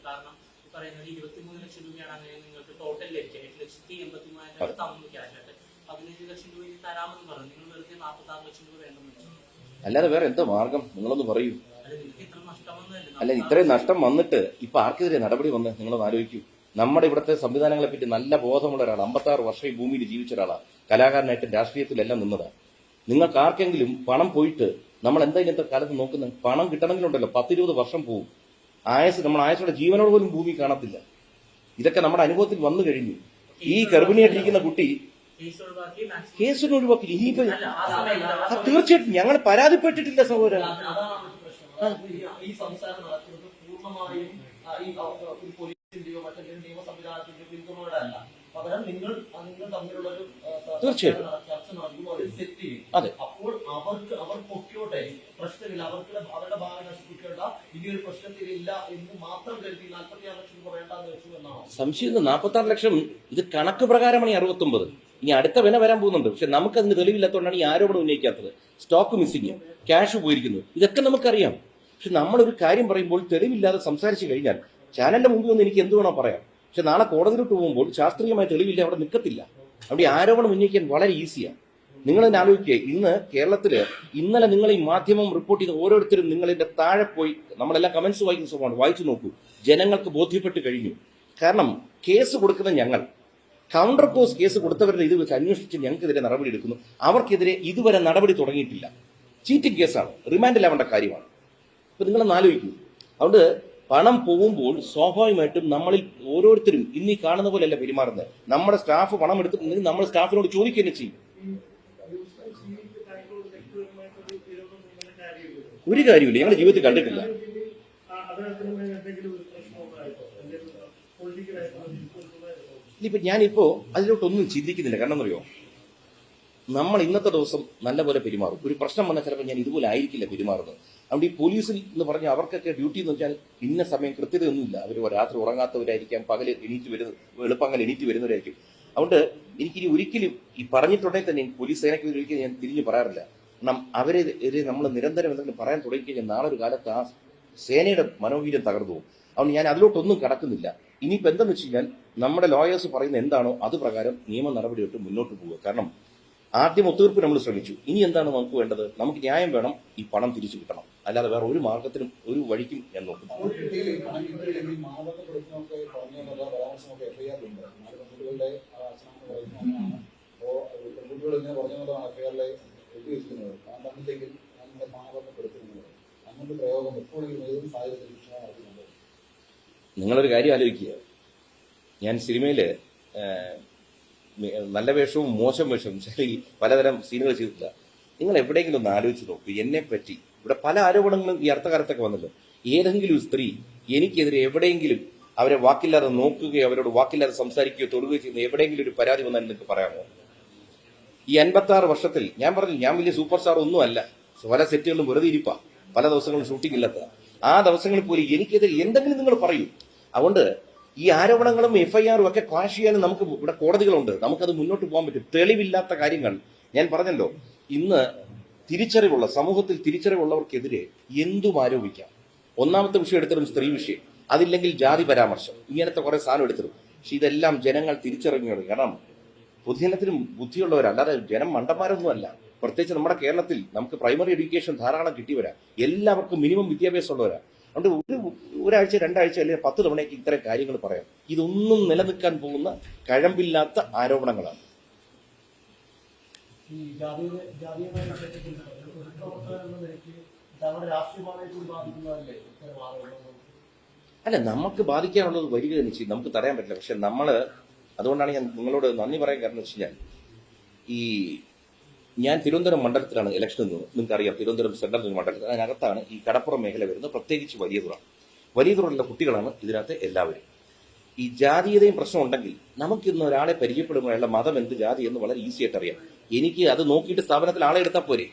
കാരണം പറയുന്നത് 23 ലക്ഷം രൂപയാണ് അങ്ങനെ നിങ്ങൾക്ക് ടോട്ടൽ ലഭിക്കുക. 8,80,000 തന്നു ക്യാഷായിട്ട്. 15 ലക്ഷം രൂപ തരാമെന്ന് പറഞ്ഞു. നിങ്ങൾ വെറുതെ 46 ലക്ഷം രൂപ വേണ്ടെന്ന് വെച്ചു. അല്ലാതെ വേറെ എന്താ മാർഗം? നിങ്ങളൊന്ന് പറയൂ. അല്ല, നിങ്ങൾക്ക് ഇത്ര നഷ്ടം വന്നതല്ലേ? അല്ല, ഇത്രയും നഷ്ടം വന്നിട്ട് ഇപ്പൊ ആർക്കെതിരെ നടപടി വന്ന് നിങ്ങളൊന്ന് ആലോചിക്കൂ. നമ്മുടെ ഇവിടുത്തെ സംവിധാനങ്ങളെ പറ്റി നല്ല ബോധമുള്ള ഒരാൾ, 56 വർഷം ഈ ഭൂമിയിൽ ജീവിച്ച ഒരാളാണ്, കലാകാരനായിട്ട് രാഷ്ട്രീയത്തിലെല്ലാം നിന്നതാണ്. നിങ്ങൾക്ക് ആർക്കെങ്കിലും പണം പോയിട്ട് നമ്മൾ എന്താ ഇന്നത്തെ കാലത്ത് നോക്കുന്നത്? പണം കിട്ടണമെങ്കിലുണ്ടല്ലോ 10-20 വർഷം പോകും. നമ്മൾ ആയസോടെ ജീവനോട് പോലും ഭൂമി കാണത്തില്ല. ഇതൊക്കെ നമ്മുടെ അനുഭവത്തിൽ വന്നു കഴിഞ്ഞു. ഈ ഗർഭിണിയായിട്ടിരിക്കുന്ന കുട്ടി കേസിന് ഒഴിവാക്കി. ഇനിയിപ്പോ തീർച്ചയായിട്ടും ഞങ്ങൾ പരാതിപ്പെട്ടിട്ടില്ല സഹോദരൻ. ഈ സംസാരം നടക്കുന്നത് പൂർണ്ണമായും ഈ പോലീസിന്റെയോ മറ്റെന്തെങ്കിലും നിയമ സംവിധാനത്തിന്റെയോ പിന്തുണയോടല്ല. പകരം നിങ്ങൾ തമ്മിലുള്ളൊരു തീർച്ചയായും ചർച്ച നടക്കുമ്പോൾ അവർ സെറ്റ് ചെയ്യും. അതെ, അപ്പോൾ അവർ പൊക്കിയോട്ടെ, പ്രശ്നമില്ല, അവരുടെ ഭാഗം നശിപ്പിക്കേണ്ട, ഇനിയൊരു പ്രശ്നത്തിലില്ല എന്ന് മാത്രം കരുതി 46 ലക്ഷം രൂപ വേണ്ടെന്ന് വെച്ചു എന്നാണോ സംശയം? 46 ലക്ഷം ഇത് കണക്ക് പ്രകാരമാണ് 69. ഇനി അടുത്ത വില വരാൻ പോകുന്നുണ്ട്. പക്ഷെ നമുക്കതിന് തെളിവില്ലാത്തതുകൊണ്ടാണ് ഈ ആരോപണം ഉന്നയിക്കാത്തത്. സ്റ്റോക്ക് മിസ്സിങ്, ക്യാഷ് പോയിരിക്കുന്നു, ഇതൊക്കെ നമുക്കറിയാം. പക്ഷെ നമ്മളൊരു കാര്യം പറയുമ്പോൾ തെളിവില്ലാതെ സംസാരിച്ചു കഴിഞ്ഞാൽ ചാനലിന്റെ മുമ്പിൽ ഒന്ന് എനിക്ക് എന്ത് വേണോ പറയാം. പക്ഷെ നാളെ കോടതിയിലോട്ട് പോകുമ്പോൾ ശാസ്ത്രീയമായ തെളിവില്ല, അവിടെ നിൽക്കത്തില്ല. അവിടെ ആരോപണം ഉന്നയിക്കാൻ വളരെ ഈസിയാണ്. നിങ്ങൾ തന്നെ ആലോചിക്കുക, ഇന്ന് കേരളത്തില് ഇന്നലെ നിങ്ങൾ ഈ മാധ്യമം റിപ്പോർട്ട് ചെയ്ത ഓരോരുത്തരും നിങ്ങളിന്റെ താഴെ പോയി, നമ്മളെല്ലാം കമന്റ്സ് വായിക്കുന്ന സ്വഭാവമാണ്, വായിച്ചു നോക്കൂ. ജനങ്ങൾക്ക് ബോധ്യപ്പെട്ട് കഴിഞ്ഞു കാരണം കേസ് കൊടുക്കുന്ന ഞങ്ങൾ കൗണ്ടർ പോസ് കേസ് കൊടുത്തവരുടെ ഇത് വെച്ച് അന്വേഷിച്ച് ഞങ്ങൾക്കെതിരെ നടപടി എടുക്കുന്നു. അവർക്കെതിരെ ഇതുവരെ നടപടി തുടങ്ങിയിട്ടില്ല. ചീറ്റിംഗ് കേസാണ്, റിമാൻഡിലാവേണ്ട കാര്യമാണ്. ഇപ്പൊ നിങ്ങളൊന്ന് ആലോചിക്കൂ. അതുകൊണ്ട് പണം പോകുമ്പോൾ സ്വാഭാവികമായിട്ടും നമ്മളിൽ ഓരോരുത്തരും ഇന്നീ കാണുന്ന പോലെയല്ല പെരുമാറുന്നത്. നമ്മുടെ സ്റ്റാഫ് പണം എടുത്തിട്ടുണ്ടെങ്കിൽ നമ്മൾ സ്റ്റാഫിനോട് ചോദിക്കുകയും ചെയ്യും. ഒരു കാര്യമില്ല, ഞങ്ങളുടെ ജീവിതത്തിൽ കണ്ടിട്ടില്ല. ഞാനിപ്പോ അതിലോട്ടൊന്നും ചിന്തിക്കുന്നില്ല. കാരണം എന്നറിയോ, നമ്മൾ ഇന്നത്തെ ദിവസം നല്ലപോലെ പെരുമാറും. ഒരു പ്രശ്നം വന്നാൽ ചിലപ്പോൾ ഞാൻ ഇതുപോലെ ആയിരിക്കില്ല പെരുമാറുന്നത്. അതുകൊണ്ട് ഈ പോലീസിൽ എന്ന് പറഞ്ഞാൽ അവർക്കൊക്കെ ഡ്യൂട്ടി എന്ന് വെച്ചാൽ ഇന്ന സമയം കൃത്യതയൊന്നുമില്ല. അവർ രാത്രി ഉറങ്ങാത്തവരായിരിക്കാം, പകല് എളുപ്പങ്ങൾ എണീറ്റ് വരുന്നവരായിരിക്കും. അതുകൊണ്ട് എനിക്കിനി ഒരിക്കലും ഈ പറഞ്ഞിട്ടുണ്ടെങ്കിൽ തന്നെ പോലീസ് സേനയ്ക്ക് ഒരിക്കലും ഞാൻ തിരിഞ്ഞു പറയാറില്ല. കാരണം അവരെ നമ്മൾ നിരന്തരം എന്തെങ്കിലും പറയാൻ തുടങ്ങിക്കഴിഞ്ഞാൽ നാളെ ഒരു കാലത്ത് ആ സേനയുടെ മനോവീര്യം തകർന്നു പോകും. അതുകൊണ്ട് ഞാൻ അതിലോട്ടൊന്നും കടക്കുന്നില്ല. ഇനിയിപ്പോൾ എന്താണെന്ന് വെച്ച് കഴിഞ്ഞാൽ നമ്മുടെ ലോയേഴ്സ് പറയുന്ന എന്താണോ അത് പ്രകാരം നിയമ നടപടിയിട്ട് മുന്നോട്ട് പോവുക. കാരണം ആദ്യം ഒത്തുതീർപ്പ് നമ്മൾ ശ്രമിച്ചു. ഇനി എന്താണ് നമുക്ക് വേണ്ടത്? നമുക്ക് ന്യായം വേണം, ഈ പണം തിരിച്ചു കിട്ടണം. അല്ലാതെ വേറെ ഒരു മാർഗത്തിനും ഒരു വഴിക്കും ഞാൻ നോക്കും. നിങ്ങളൊരു കാര്യം ആലോചിക്കുക. ഞാൻ സിനിമയില് നല്ല വേഷവും മോശം വേഷവും ശരി പലതരം സീനുകൾ ചെയ്തിട്ടില്ല. നിങ്ങൾ എവിടെയെങ്കിലും ഒന്ന് ആലോചിച്ച് നോക്കൂ. എന്നെ പറ്റി ഇവിടെ പല ആരോപണങ്ങളും ഈ അടുത്ത കാലത്തൊക്കെ വന്നല്ലോ. ഏതെങ്കിലും ഒരു സ്ത്രീ എനിക്കെതിരെ എവിടെയെങ്കിലും അവരെ വാക്കില്ലാതെ നോക്കുകയോ അവരോട് വാക്കില്ലാതെ സംസാരിക്കുകയോ തൊടുകയോ ചെയ്യുന്ന എവിടെയെങ്കിലും ഒരു പരാതി വന്നാൽ നിങ്ങൾക്ക് പറയാമോ? ഈ 56 വർഷത്തിൽ ഞാൻ പറഞ്ഞു, ഞാൻ വലിയ സൂപ്പർ സ്റ്റാർ ഒന്നും അല്ല. പല സെറ്റുകളിലും വെറുതെ ഇരിപ്പാ, പല ദിവസങ്ങളും ഷൂട്ടിംഗ് ഇല്ലാത്ത. ആ ദിവസങ്ങളിൽ പോലും എനിക്കെതിരെ എന്തെങ്കിലും നിങ്ങൾ പറയൂ. അതുകൊണ്ട് ഈ ആരോപണങ്ങളും FIR ഒക്കെ ക്വാഷ് ചെയ്യാനും നമുക്ക് ഇവിടെ കോടതികളുണ്ട്. നമുക്കത് മുന്നോട്ട് പോകാൻ പറ്റും. തെളിവില്ലാത്ത കാര്യങ്ങൾ ഞാൻ പറഞ്ഞല്ലോ. ഇന്ന് തിരിച്ചറിവുള്ള സമൂഹത്തിൽ തിരിച്ചറിവുള്ളവർക്കെതിരെ എന്തും ആരോപിക്കാം. ഒന്നാമത്തെ വിഷയം എടുത്തിരും സ്ത്രീ വിഷയം, അതില്ലെങ്കിൽ ജാതി പരാമർശം, ഇങ്ങനത്തെ കുറെ സാധനം എടുത്തിരും. പക്ഷെ ഇതെല്ലാം ജനങ്ങൾ തിരിച്ചറിഞ്ഞു. കാരണം പൊതുജനത്തിനും ബുദ്ധിയുള്ളവരാ, അല്ലാതെ ജനം മണ്ടന്മാരൊന്നുമല്ല. പ്രത്യേകിച്ച് നമ്മുടെ കേരളത്തിൽ നമുക്ക് പ്രൈമറി എഡ്യൂക്കേഷൻ ധാരാളം കിട്ടിയവരാ, എല്ലാവർക്കും മിനിമം വിദ്യാഭ്യാസം ഉള്ളവരാ. അതുകൊണ്ട് ഒരാഴ്ച 2 ആഴ്ച അല്ലെങ്കിൽ 10 തവണയ്ക്ക് ഇത്തരം കാര്യങ്ങൾ പറയാം. ഇതൊന്നും നിലനിൽക്കാൻ പോകുന്ന കഴമ്പില്ലാത്ത ആരോപണങ്ങളാണ്. ഈ ജാതീയമായ രാഷ്ട്രീയമായി ബാധിക്കുന്നതല്ലേ ഇത്തരം ആരോപണങ്ങൾ? അല്ല, നമുക്ക് ബാധിക്കാനുള്ളത് വരിക നിശ്ചയം നമുക്ക് തടയാൻ പറ്റില്ല. പക്ഷെ അതുകൊണ്ടാണ് ഞാൻ നിങ്ങളോട് നന്ദി പറയാൻ കാരണം വെച്ച് കഴിഞ്ഞാൽ ഞാൻ തിരുവനന്തപുരം മണ്ഡലത്തിലാണ് ഇലക്ഷൻ നിന്നത്. നിങ്ങൾക്കറിയാം, തിരുവനന്തപുരം സെൻട്രൽ മണ്ഡലത്തിൽ അതിനകത്താണ് ഈ കടപ്പുറം മേഖല വരുന്നത്. പ്രത്യേകിച്ച് വലിയതുറയുള്ള കുട്ടികളാണ് ഇതിനകത്ത് എല്ലാവരും. ഈ ജാതീയതയും പ്രശ്നം ഉണ്ടെങ്കിൽ നമുക്കിന്ന് ഒരാളെ പരിചയപ്പെടുമ്പോൾ അയാളുടെ മതം എന്ത് ജാതി എന്ന് വളരെ ഈസി ആയിട്ട് അറിയാം. എനിക്ക് അത് നോക്കിയിട്ട് സ്ഥാപനത്തിൽ ആളെ എടുത്താൽ പോരെ.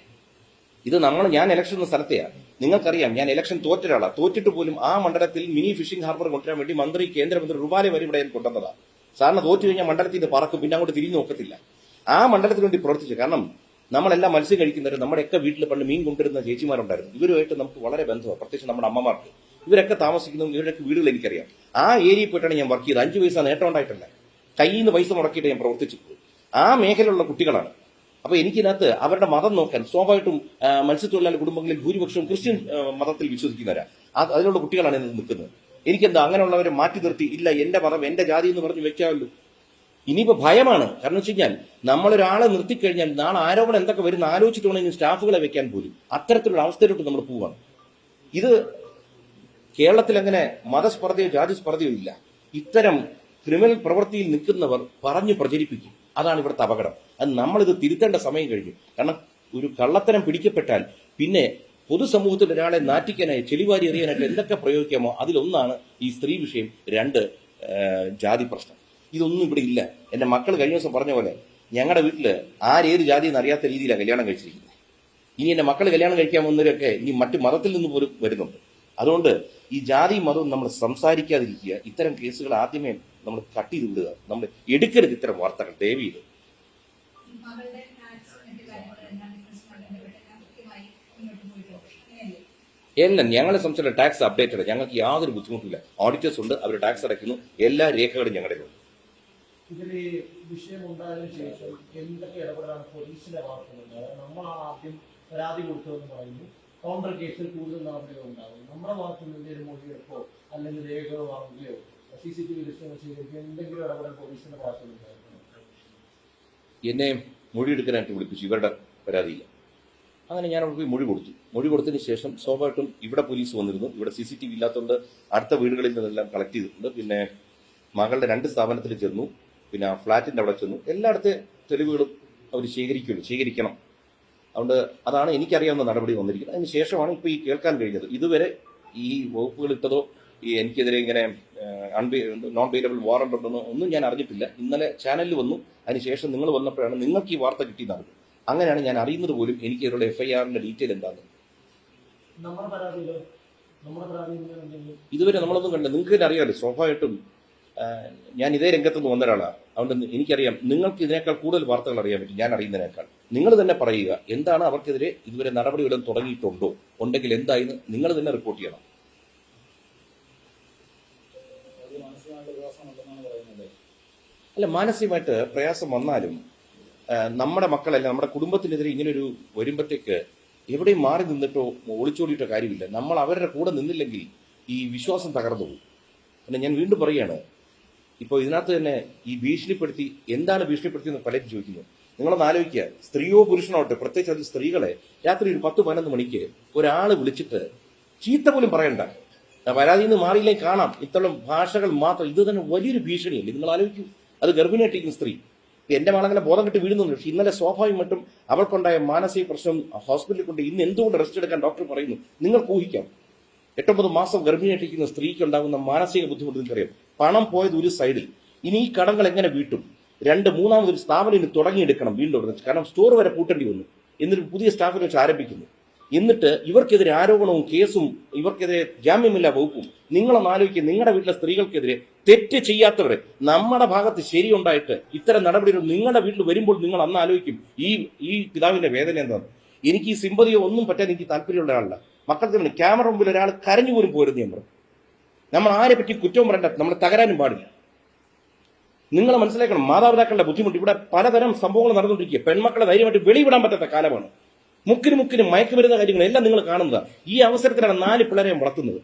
ഇത് ഞാൻ ഇലക്ഷൻ എന്ന സ്ഥലത്തെയാണ്. നിങ്ങൾക്കറിയാം, ഞാൻ ഇലക്ഷൻ തോറ്റ ഒരാളാണ്. തോറ്റിട്ട് പോലും ആ മണ്ഡലത്തിൽ മിനി ഫിഷിംഗ് ഹാർബർ കൊണ്ടുവരാൻ വേണ്ടി കേന്ദ്രമന്ത്രി റുബാലെ വരെ ഇവിടെ കൊണ്ടുവന്നതാണ്. സാറിന് തോറ്റു കഴിഞ്ഞാൽ മണ്ഡലത്തിൽ നിന്ന് പറക്കും, പിന്നെ അങ്ങോട്ട് തിരിഞ്ഞു നോക്കത്തില്ല. ആ മണ്ഡലത്തിന് വേണ്ടി പ്രവർത്തിച്ചു. കാരണം നമ്മളെല്ലാം മത്സ്യം കഴിക്കുന്നവർ, നമ്മുടെയൊക്കെ വീട്ടിൽ പണ്ട് മീൻ കൊണ്ടുവരുന്ന ചേച്ചിമാരുണ്ടായിരുന്നു. ഇവരുമായിട്ട് നമുക്ക് വളരെ ബന്ധമാണ്, പ്രത്യേകിച്ച് നമ്മുടെ അമ്മമാർക്ക്. ഇവരൊക്കെ താമസിക്കുന്നതും ഇവരൊക്കെ വീടുകൾ എനിക്കറിയാം. ആ ഏരിയയിൽ പോയിട്ടാണ് ഞാൻ വർക്ക് ചെയ്തത്. 5 പൈസ നേട്ടം ഉണ്ടായിട്ടില്ല. കയ്യിൽ നിന്ന് പൈസ മുടക്കിയിട്ട് ഞാൻ പ്രവർത്തിച്ചു. ആ മേഖലയിലുള്ള കുട്ടികളാണ്. അപ്പൊ എനിക്കിതിനകത്ത് അവരുടെ മതം നോക്കാൻ സ്വാഭാവികമായിട്ടും മത്സ്യത്തൊഴിലാളി കുടുംബങ്ങളിൽ ഭൂരിപക്ഷവും ക്രിസ്ത്യൻ മതത്തിൽ വിശ്വസിക്കുന്നവരാ. അതിനുള്ള കുട്ടികളാണ് ഇന്ന് നിൽക്കുന്നത്. എനിക്കെന്താ അങ്ങനെയുള്ളവരെ മാറ്റി നിർത്തി ഇല്ല എന്റെ മതം എന്റെ ജാതി എന്ന് പറഞ്ഞ് വെക്കാമല്ലോ. ഇനിയിപ്പോ ഭയമാണ്. കാരണം വെച്ച് കഴിഞ്ഞാൽ നമ്മളൊരാളെ നിർത്തിക്കഴിഞ്ഞാൽ നാളെ ആരോപണം എന്തൊക്കെ വരുന്ന ആലോചിച്ചിട്ട് വേണമെങ്കിൽ സ്റ്റാഫുകളെ വെക്കാൻ പോലും അത്തരത്തിലുള്ള അവസ്ഥയിലോട്ട് നമ്മൾ പോവുകയാണ്. ഇത് കേരളത്തിൽ അങ്ങനെ മതസ്പർദ്ധയോ ജാതി സ്പർദ്ധയോ ഇല്ല. ഇത്തരം ക്രിമിനൽ പ്രവൃത്തിയിൽ നിൽക്കുന്നവർ പറഞ്ഞു പ്രചരിപ്പിക്കും. അതാണ് ഇവിടുത്തെ അപകടം. അത് നമ്മളിത് തിരുത്തേണ്ട സമയം കഴിഞ്ഞു. കാരണം ഒരു കള്ളത്തരം പിടിക്കപ്പെട്ടാൽ പിന്നെ പൊതുസമൂഹത്തിൽ ഒരാളെ നാറ്റിക്കാനായി ചെളിവാരി എറിയാനായിട്ട് എന്തൊക്കെ പ്രയോഗിക്കാമോ അതിലൊന്നാണ് ഈ സ്ത്രീ വിഷയം, 2 ജാതി പ്രശ്നം. ഇതൊന്നും ഇവിടെ ഇല്ല. എന്റെ മക്കൾ കഴിഞ്ഞ ദിവസം പറഞ്ഞ പോലെ ഞങ്ങളുടെ വീട്ടില് ആരേത് ജാതി എന്ന് അറിയാത്ത രീതിയിലാണ് കല്യാണം കഴിച്ചിരിക്കുന്നത്. ഇനി എന്റെ മക്കൾ കല്യാണം കഴിക്കാൻ വന്നവരൊക്കെ ഇനി മറ്റു മതത്തിൽ നിന്ന് പോലും വരുന്നുണ്ട്. അതുകൊണ്ട് ഈ ജാതി മതവും നമ്മൾ സംസാരിക്കാതിരിക്കുക. ഇത്തരം കേസുകൾ ആദ്യമേ നമ്മൾ കട്ട് ചെയ്ത് വിടുക. നമ്മൾ എടുക്കരുത് ഇത്തരം വാർത്തകൾ ദയവ് ചെയ്ത്. എല്ലാം ഞങ്ങളെ സംബന്ധിച്ചുള്ള ടാക്സ് അപ്ഡേറ്റഡ്. ഞങ്ങൾക്ക് യാതൊരു ബുദ്ധിമുട്ടില്ല. ഓഡിറ്റേഴ്സ് ഉണ്ട്, അവർ ടാക്സ് അടയ്ക്കുന്നു. എല്ലാ രേഖകളും ഞങ്ങളുടെ ഉണ്ട്. ഇതിൽ ഈ വിഷയം ഉണ്ടായതിനു ശേഷം എന്തൊക്കെ ഇടപെടലാണ് പോലീസിന്റെ ഭാഗത്തുനിന്ന്? നമ്മൾ ആദ്യം പരാതി കൊടുത്തതെന്ന് പറയുന്നു, കൗണ്ടർ കേസിൽ കൂടുതൽ നടപടികൾ ഉണ്ടാകും. നമ്മുടെ ഭാഗത്തു നിന്ന് എന്തെങ്കിലും മൊഴിയെടുപ്പോ അല്ലെങ്കിൽ രേഖകൾ വാങ്ങുകയോ CCTV ദൃശ്യങ്ങൾ സ്വീകരിക്കുക എന്തെങ്കിലും ഇടപെടൽ പോലീസിന്റെ ഭാഗത്തുനിന്നുണ്ടായിരുന്നു? എന്നെ മൊഴിയെടുക്കാനായിട്ട് വിളിപ്പിച്ചു, ഇവരുടെ പരാതിയില്ല. അങ്ങനെ ഞാൻ അവിടെ പോയി മൊഴി കൊടുത്തതിന് ശേഷം സ്വാഭാവികമായിട്ടും ഇവിടെ പോലീസ് വന്നിരുന്നു. ഇവിടെ CCTV ഇല്ലാത്തതുകൊണ്ട് അടുത്ത വീടുകളിൽ നിന്നെല്ലാം കളക്ട് ചെയ്തിട്ടുണ്ട്. പിന്നെ മകളുടെ 2 സ്ഥാപനത്തിൽ ചെന്നു, പിന്നെ ആ ഫ്ലാറ്റിന്റെ അവിടെ ചെന്നു. എല്ലായിടത്തെ തെളിവുകളും അവർ ശേഖരിക്കണം. അതുകൊണ്ട് അതാണ് എനിക്കറിയാവുന്ന നടപടി വന്നിരിക്കുന്നത്. അതിന് ശേഷമാണ് ഇപ്പോൾ ഈ കേൾക്കാൻ കഴിഞ്ഞത്. ഇതുവരെ ഈ വകുപ്പുകൾ ഇട്ടതോ ഈ എനിക്കെതിരെ ഇങ്ങനെ നോൺ ബെയിലബിൾ വാറണ്ട് ഉണ്ടെന്നോ ഒന്നും ഞാൻ അറിഞ്ഞിട്ടില്ല. ഇന്നലെ ചാനലിൽ വന്നു, അതിനുശേഷം നിങ്ങൾ വന്നപ്പോഴാണ് നിങ്ങൾക്ക് ഈ വാർത്ത കിട്ടിയെന്നറിഞ്ഞത്. അങ്ങനെയാണ് ഞാൻ അറിയുന്നത് പോലും എനിക്ക് ഇവരുടെ FIRന്റെ ഡീറ്റെയിൽ എന്താണെന്ന്. നമ്മുടെ പരാതിയിൽ എന്തെങ്കിലും ഇതുവരെ നമ്മളൊന്നും കണ്ടില്ല. നിങ്ങൾക്ക് തന്നെ അറിയാമല്ലോ, സ്വാഭാവികമായിട്ടും ഞാൻ ഇതേ രംഗത്തുനിന്ന് വന്ന ഒരാളാണ്. അതുകൊണ്ട് എനിക്കറിയാം, നിങ്ങൾക്ക് ഇതിനേക്കാൾ കൂടുതൽ വാർത്തകൾ അറിയാൻ പറ്റും ഞാൻ അറിയുന്നതിനേക്കാൾ. നിങ്ങൾ തന്നെ പറയുക, എന്താണ് അവർക്കെതിരെ ഇതുവരെ നടപടികളും തുടങ്ങിയിട്ടുണ്ടോ, ഉണ്ടെങ്കിൽ എന്തായെന്ന് നിങ്ങൾ തന്നെ റിപ്പോർട്ട് ചെയ്യണം. അല്ല, മാനസികമായിട്ട് പ്രയാസം വന്നാലും നമ്മുടെ മക്കളല്ല, നമ്മുടെ കുടുംബത്തിനെതിരെ ഇങ്ങനൊരു വരുമ്പോഴത്തേക്ക് എവിടെയും മാറി നിന്നിട്ടോ ഒളിച്ചോടിയിട്ടോ കാര്യമില്ല. നമ്മൾ അവരുടെ കൂടെ നിന്നില്ലെങ്കിൽ ഈ വിശ്വാസം തകർന്നു പോകും. പിന്നെ ഞാൻ വീണ്ടും പറയുകയാണ്, ഇപ്പോൾ ഇതിനകത്ത് തന്നെ ഈ ഭീഷണിപ്പെടുത്തി, എന്താണ് ഭീഷണിപ്പെടുത്തിയെന്ന് പലരും ചോദിക്കുന്നു. നിങ്ങളൊന്ന് ആലോചിക്കുക, സ്ത്രീയോ പുരുഷനോട്ടെ, പ്രത്യേകിച്ച് അത് സ്ത്രീകളെ രാത്രി ഒരു 10-11 മണിക്ക് ഒരാൾ വിളിച്ചിട്ട് ചീത്ത പോലും പറയണ്ട, പരാതിയിൽ നിന്ന് മാറിയില്ലെങ്കിൽ കാണാം, ഇത്തരം ഭാഷകൾ മാത്രം. ഇത് തന്നെ വലിയൊരു ഭീഷണിയല്ലേ? നിങ്ങൾ ആലോചിക്കൂ, അത് ഗർഭിണിയായിട്ടിരിക്കുന്ന സ്ത്രീ. എന്റെ മകളങ്ങനെ ബോധം കെട്ട് വീഴുന്നുണ്ട്. പക്ഷെ ഇന്നലെ സ്വാഭാവികമായിട്ടും അവൾക്കുണ്ടായ മാനസിക പ്രശ്നം ഹോസ്പിറ്റലിൽ കൊണ്ട് ഇന്ന് എന്തുകൊണ്ട് റെസ്റ്റ് എടുക്കാൻ ഡോക്ടർ പറയുന്നു? നിങ്ങൾക്ക് ഊഹിക്കാം. 8-9 മാസം ഗർഭിണിയായിട്ടിരിക്കുന്ന സ്ത്രീക്ക് ഉണ്ടാകുന്ന മാനസിക ബുദ്ധിമുട്ട് നിങ്ങൾക്കറിയാം. പണം പോയത് ഒരു സൈഡിൽ, ഇനി ഈ കടങ്ങൾ എങ്ങനെ വീട്ടും? 2-3 സ്ഥാപനം ഇനി തുടങ്ങിയെടുക്കണം വീണ്ടും. കാരണം സ്റ്റോർ വരെ പൂട്ടേണ്ടി വന്നു. എന്നിട്ട് പുതിയ സ്റ്റാഫിനെ വെച്ച് ആരംഭിക്കുന്നു. എന്നിട്ട് ഇവർക്കെതിരെ ആരോപണവും കേസും, ഇവർക്കെതിരെ ജാമ്യമില്ലാ വകുപ്പും. നിങ്ങളൊന്ന് ആലോചിക്കുക, നിങ്ങളുടെ വീട്ടിലെ സ്ത്രീകൾക്കെതിരെ തെറ്റ് ചെയ്യാത്തവരെ, നമ്മുടെ ഭാഗത്ത് ശരിയുണ്ടായിട്ട് ഇത്തരം നടപടികൾ നിങ്ങളുടെ വീട്ടിൽ വരുമ്പോൾ നിങ്ങൾ അന്ന് ആലോചിക്കും ഈ പിതാവിന്റെ വേദന എന്താണ്. എനിക്ക് ഈ സിമ്പതിയോ ഒന്നും പറ്റാൻ എനിക്ക് താല്പര്യമുള്ള ആളല്ല. മക്കൾക്ക് ക്യാമറ മുമ്പിൽ ഒരാൾ കരഞ്ഞു പോലും പോരുന്നു ഞാൻ പറഞ്ഞു. നമ്മൾ ആരെ പറ്റി കുറ്റവും പറയണ്ട, നമ്മൾ തകരാനും പാടില്ല. നിങ്ങൾ മനസ്സിലാക്കണം, മാതാപിതാക്കളുടെ ബുദ്ധിമുട്ട്. ഇവിടെ പലതരം സംഭവങ്ങൾ നടന്നുകൊണ്ടിരിക്കുക. പെൺമക്കളെ ധൈര്യമായിട്ട് വെളിവിടാൻ പറ്റാത്ത കാലമാണ്. മുക്കിന് മയക്കുമരുന്ന കാര്യങ്ങളെല്ലാം നിങ്ങൾ കാണുന്നതാണ്. ഈ അവസരത്തിലാണ് 4 പിള്ളേരെ വളർത്തുന്നത്.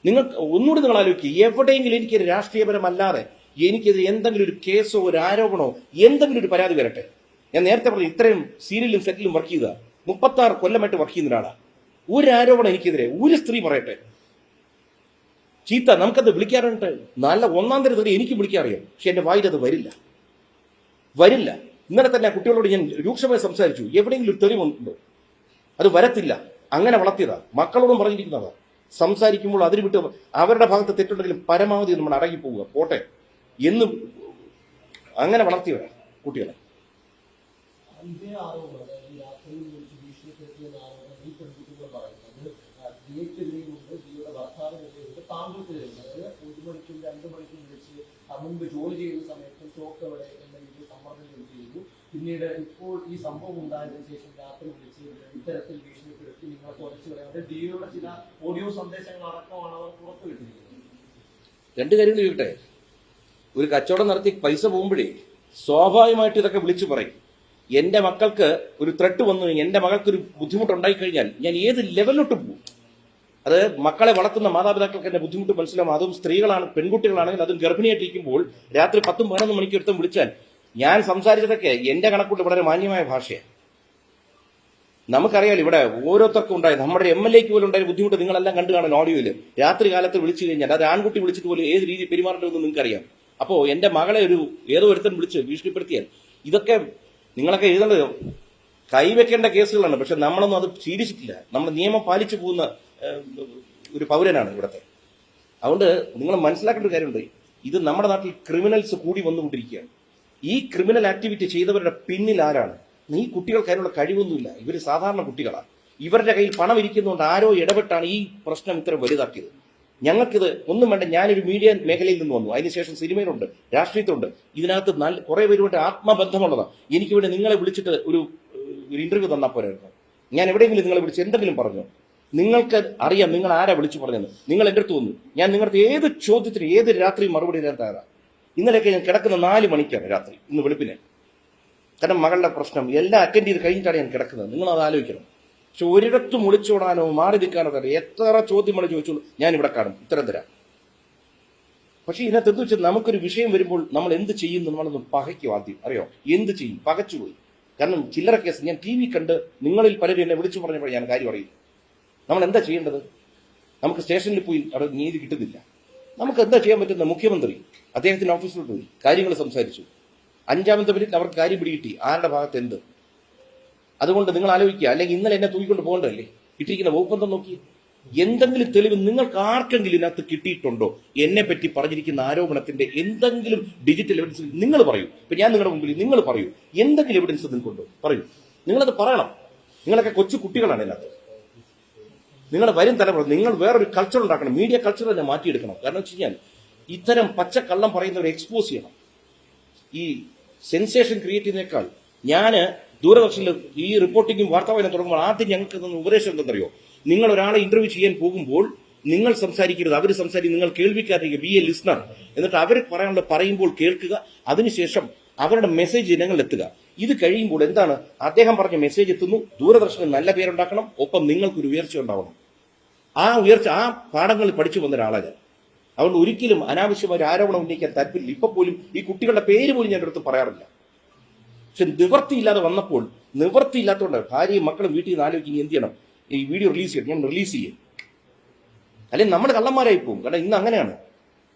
നിങ്ങൾ ഒന്നുകൂടി നിങ്ങൾ ആലോചിക്കുക, എവിടെയെങ്കിലും എനിക്കൊരു രാഷ്ട്രീയപരമല്ലാതെ എനിക്കെതിരെ എന്തെങ്കിലും ഒരു കേസോ ഒരു ആരോപണമോ എന്തെങ്കിലും ഒരു പരാതി വരട്ടെ. ഞാൻ നേരത്തെ പറഞ്ഞു, ഇത്രയും സീരിയലും സെറ്റിലും വർക്ക് ചെയ്ത 36 കൊല്ലമായിട്ട് വർക്ക് ചെയ്യുന്ന ഒരാളാണ്. ഒരു ആരോപണം എനിക്കെതിരെ ഒരു സ്ത്രീ പറയട്ടെ, ചീത്ത നമുക്കത് വിളിക്കാറുണ്ട്. നല്ല 1-ാം തരം എനിക്ക് വിളിക്കാറിയാം. പക്ഷെ എന്റെ വായിൽ അത് വരില്ല. ഇന്നലെ തന്നെ കുട്ടികളോട് ഞാൻ രൂക്ഷമായി സംസാരിച്ചു. എവിടെയെങ്കിലും ഒരു തെളിവുണ്ടോ? അത് വരത്തില്ല. അങ്ങനെ വളർത്തിയതാ. മക്കളോടും പറഞ്ഞിരിക്കുന്നതാ. സംസാരിക്കുമ്പോൾ അതിന് വിട്ട് അവരുടെ ഭാഗത്ത് തെറ്റുണ്ടെങ്കിലും പരമാവധി നമ്മൾ അടങ്ങിപ്പോവുക, പോട്ടെ എന്ന് അങ്ങനെ വളർത്തിയവരാ കുട്ടികളെ. ഇതേ ആരോപണം, അതായത് രാത്രിയിൽ വിളിച്ച് ഭീഷണിപ്പെടുത്തിയെന്ന ആരോപണം ഈ പെൺകുട്ടികൾ പറയുന്നത് ദിയക്കെതിരെയുണ്ട്, ദിയയുടെ ഭർത്താവിനെതിരെയുണ്ട്, താങ്കൾക്കെതിരെയുണ്ട്. അതായത് 1 മണിക്കും 2 മണിക്കും വിളിച്ച് മുൻപ് ജോലി ചെയ്യുന്ന സമയത്ത് ചോക്ക് എവിടെ എന്ന രീതിയിൽ സമ്മർദ്ദം ചെലുത്തിയിരുന്നു. പിന്നീട് ഇപ്പോൾ ഈ സംഭവം ഉണ്ടായതിനു ശേഷം രാത്രി വിളിച്ച് ഇത്തരത്തിൽ ഭീഷണിപ്പെടുത്തി നിങ്ങളെ കുറച്ച് പറയാതെ ദിയയുടെ ചില ഓഡിയോ സന്ദേശങ്ങൾ അടക്കമാണ് അവർ പുറത്തുവിട്ടിരിക്കുന്നത്. 2 കാര്യങ്ങൾ ചോദിക്കട്ടെ. ഒരു കച്ചവടം നടത്തി പൈസ പോകുമ്പോഴേ സ്വാഭാവികമായിട്ട് ഇതൊക്കെ വിളിച്ചു പറയും. എന്റെ മക്കൾക്ക് ഒരു ത്രെട്ട് വന്നു, എന്റെ മകൾക്കൊരു ബുദ്ധിമുട്ടുണ്ടായി കഴിഞ്ഞാൽ ഞാൻ ഏത് ലെവലിലോട്ട് പോകും? അത് മക്കളെ വളർത്തുന്ന മാതാപിതാക്കൾക്ക് എന്റെ ബുദ്ധിമുട്ട് മനസ്സിലാവും. അതും സ്ത്രീകളാണ്, പെൺകുട്ടികളാണെങ്കിൽ അതും ഗർഭിണിയായിട്ടിരിക്കുമ്പോൾ രാത്രി 10-11 മണിക്ക് എടുത്തും വിളിച്ചാൽ ഞാൻ സംസാരിച്ചതൊക്കെ എന്റെ കണക്കൂട്ട് വളരെ മാന്യമായ ഭാഷയാണ്. നമുക്കറിയാലോ ഇവിടെ ഓരോരുത്തർക്കും ഉണ്ടായത്. നമ്മുടെ MLAക്ക് പോലും ഉണ്ടായ ബുദ്ധിമുട്ട് നിങ്ങളെല്ലാം കണ്ടു കാണാൻ ഓഡിയോയിൽ. രാത്രി കാലത്ത് വിളിച്ചു കഴിഞ്ഞാൽ അത് ആൺകുട്ടി വിളിച്ചിട്ട് പോലും ഏത് രീതി പെരുമാറേണ്ടതെന്ന് നിങ്ങൾക്കറിയാം. അപ്പോൾ എന്റെ മകളെ ഏതോ ഒരുത്തൻ വിളിച്ച് ഭീഷണിപ്പെടുത്തിയാൽ ഇതൊക്കെ നിങ്ങളൊക്കെ എഴുതേണ്ടത് കൈവെക്കേണ്ട കേസുകളാണ്. പക്ഷെ നമ്മളൊന്നും അത് ശീലിച്ചിട്ടില്ല. നമ്മൾ നിയമം പാലിച്ചു പോകുന്ന ഒരു പൗരനാണ് ഇവിടത്തെ. അതുകൊണ്ട് നിങ്ങൾ മനസ്സിലാക്കേണ്ട ഒരു കാര്യമുണ്ട്, ഇത് നമ്മുടെ നാട്ടിൽ ക്രിമിനൽസ് കൂടി വന്നുകൊണ്ടിരിക്കുകയാണ്. ഈ ക്രിമിനൽ ആക്ടിവിറ്റി ചെയ്തവരുടെ പിന്നിൽ ആരാണ്? ഈ കുട്ടികൾക്ക് അതിനുള്ള കഴിവൊന്നുമില്ല. ഇവർ സാധാരണ കുട്ടികളാണ്. ഇവരുടെ കയ്യിൽ പണം ഇരിക്കുന്നതുകൊണ്ട് ആരോ ഇടപെട്ടാണ് ഈ പ്രശ്നം ഇത്ര വലുതാക്കിയത്. ഞങ്ങൾക്കിത് ഒന്നും വേണ്ട. ഞാനൊരു മീഡിയ മേഖലയിൽ നിന്ന് വന്നു, അതിനുശേഷം സിനിമയിലുണ്ട്, രാഷ്ട്രീയത്തിലുണ്ട്. ഇതിനകത്ത് കുറെ പേരുമായിട്ട് ആത്മബന്ധമുള്ളതാണ്. എനിക്കിവിടെ നിങ്ങളെ വിളിച്ചിട്ട് ഒരു ഇന്റർവ്യൂ തന്നാൽ പോരായിരുന്നു. ഞാൻ എവിടെയെങ്കിലും നിങ്ങളെ വിളിച്ച് എന്തെങ്കിലും പറഞ്ഞു? നിങ്ങൾക്ക് അറിയാം നിങ്ങൾ ആരാ വിളിച്ചു പറഞ്ഞതെന്ന്. നിങ്ങൾ എൻ്റെ അടുത്ത് വന്നു, ഞാൻ നിങ്ങളുടെ ഏത് ചോദ്യത്തിന് ഏത് രാത്രി മറുപടി തരാൻ തയ്യാറാണ്. ഇന്നലെയൊക്കെ ഞാൻ കിടക്കുന്ന 4 മണിക്കാണ് രാത്രി, ഇന്ന് വെളുപ്പിനെ. കാരണം മകളുടെ പ്രശ്നം എല്ലാം അറ്റൻഡ് ചെയ്ത് കഴിഞ്ഞിട്ടാണ് ഞാൻ കിടക്കുന്നത്. നിങ്ങളത് ആലോചിക്കണം. പക്ഷെ ഒരിടത്തും ഒളിച്ചോടാനോ മാറി നിൽക്കാനോ തരാം. എത്ര ചോദ്യം ചോദിച്ചോളൂ, ഞാൻ ഇവിടെ കാണും, ഉത്തരം തരാം. പക്ഷേ ഇതിനകത്ത് എന്ത് വെച്ചാൽ നമുക്കൊരു വിഷയം വരുമ്പോൾ നമ്മൾ എന്ത് ചെയ്യുന്നു നമ്മളൊന്ന് പകയ്ക്കും ആദ്യം, അറിയോ? എന്ത് ചെയ്യും? പകച്ചുപോയി. കാരണം ചില്ലറ കേസ് ഞാൻ TV കണ്ട് നിങ്ങളിൽ പലരും എന്നെ വിളിച്ചു പറഞ്ഞപ്പോൾ ഞാൻ കാര്യം അറിയില്ല. നമ്മൾ എന്താ ചെയ്യേണ്ടത്? നമുക്ക് സ്റ്റേഷനിൽ പോയി അവിടെ നീതി കിട്ടുന്നില്ല. നമുക്ക് എന്താ ചെയ്യാൻ പറ്റുന്ന? മുഖ്യമന്ത്രി അദ്ദേഹത്തിന്റെ ഓഫീസിലോട്ട് പോയി കാര്യങ്ങൾ സംസാരിച്ചു. 5-ാമത്തെ മിനിറ്റ് അവർക്ക് കാര്യം പിടികിട്ടി ആരുടെ ഭാഗത്ത് എന്ത്. അതുകൊണ്ട് നിങ്ങൾ ആലോചിക്കുക. അല്ലെങ്കിൽ ഇന്നലെ എന്നെ തൂക്കിക്കൊണ്ട് പോകണ്ടല്ലേ? ഇട്ടിരിക്കുന്ന വകുപ്പെന്താ നോക്കി. എന്തെങ്കിലും തെളിവ് നിങ്ങൾക്ക് ആർക്കെങ്കിലും ഇതിനകത്ത് കിട്ടിയിട്ടുണ്ടോ? എന്നെ പറ്റി പറഞ്ഞിരിക്കുന്ന ആരോപണത്തിന്റെ എന്തെങ്കിലും ഡിജിറ്റൽ എവിഡൻസ് നിങ്ങൾ പറയൂ. ഇപ്പൊ ഞാൻ നിങ്ങളുടെ മുമ്പിൽ നിങ്ങൾ പറയൂ, എന്തെങ്കിലും എവിഡൻസ് നിങ്ങൾക്കുണ്ടോ? പറയൂ. നിങ്ങളത് പറയണം. നിങ്ങളൊക്കെ കൊച്ചു കുട്ടികളാണ് ഇതിനകത്ത്. നിങ്ങളുടെ വരും തലമുറ നിങ്ങൾ വേറൊരു കൾച്ചർ ഉണ്ടാക്കണം. മീഡിയ കൾച്ചർ തന്നെ മാറ്റിയെടുക്കണം. കാരണം വെച്ച് കഴിഞ്ഞാൽ ഇത്തരം പച്ചക്കള്ളം പറയുന്നവരെ എക്സ്പോസ് ചെയ്യണം. ഈ സെൻസേഷൻ ക്രിയേറ്റ് ചെയ്യുന്നേക്കാൾ ഞാൻ ദൂരദർശനിൽ ഈ റിപ്പോർട്ടിങ്ങും വാർത്താവായന തുടങ്ങുമ്പോൾ ആദ്യം ഞങ്ങൾക്ക് തന്ന ഉപദേശം എന്തെന്നറിയോ? നിങ്ങൾ ഒരാളെ ഇന്റർവ്യൂ ചെയ്യാൻ പോകുമ്പോൾ നിങ്ങൾ സംസാരിക്കരുത്, അവർ സംസാരിക്കും. നിങ്ങൾ കേൾവിക്കാരിക്കുക, ബി എ ലിസ്ണർ. എന്നിട്ട് അവർ പറയാനുള്ള പറയുമ്പോൾ കേൾക്കുക. അതിനുശേഷം അവരുടെ മെസ്സേജ് ജനങ്ങളിലെത്തുക. ഇത് കഴിയുമ്പോൾ എന്താണ്? അദ്ദേഹം പറഞ്ഞ മെസ്സേജ് എത്തുന്നു. ദൂരദർശന് നല്ല പേരുണ്ടാക്കണം, ഒപ്പം നിങ്ങൾക്കൊരു ഉയർച്ച ഉണ്ടാവണം. ആ ഉയർച്ച ആ പാഠങ്ങളിൽ പഠിച്ചു വന്ന ഒരാളാണ് ഞാൻ. അതുകൊണ്ട് ഒരിക്കലും അനാവശ്യമായ ഒരു ആരോപണം ഉന്നയിക്കാൻ താല്പര്യമില്ല. ഇപ്പൊ പോലും ഈ കുട്ടികളുടെ പേര് പോലും ഞാൻ അടുത്ത് പറയാറില്ല. പക്ഷെ നിവൃത്തിയില്ലാതെ വന്നപ്പോൾ, നിവൃത്തിയില്ലാത്തതുകൊണ്ട് ഭാര്യയും മക്കളും വീട്ടിൽ നിന്ന് ആലോചിക്കും എന്ത് ചെയ്യണം, ഈ വീഡിയോ റിലീസ് ചെയ്യണം, ഞാൻ റിലീസ് ചെയ്യും. അല്ലെങ്കിൽ നമ്മൾ കള്ളന്മാരായി പോകും. കാരണം ഇന്ന് അങ്ങനെയാണ്,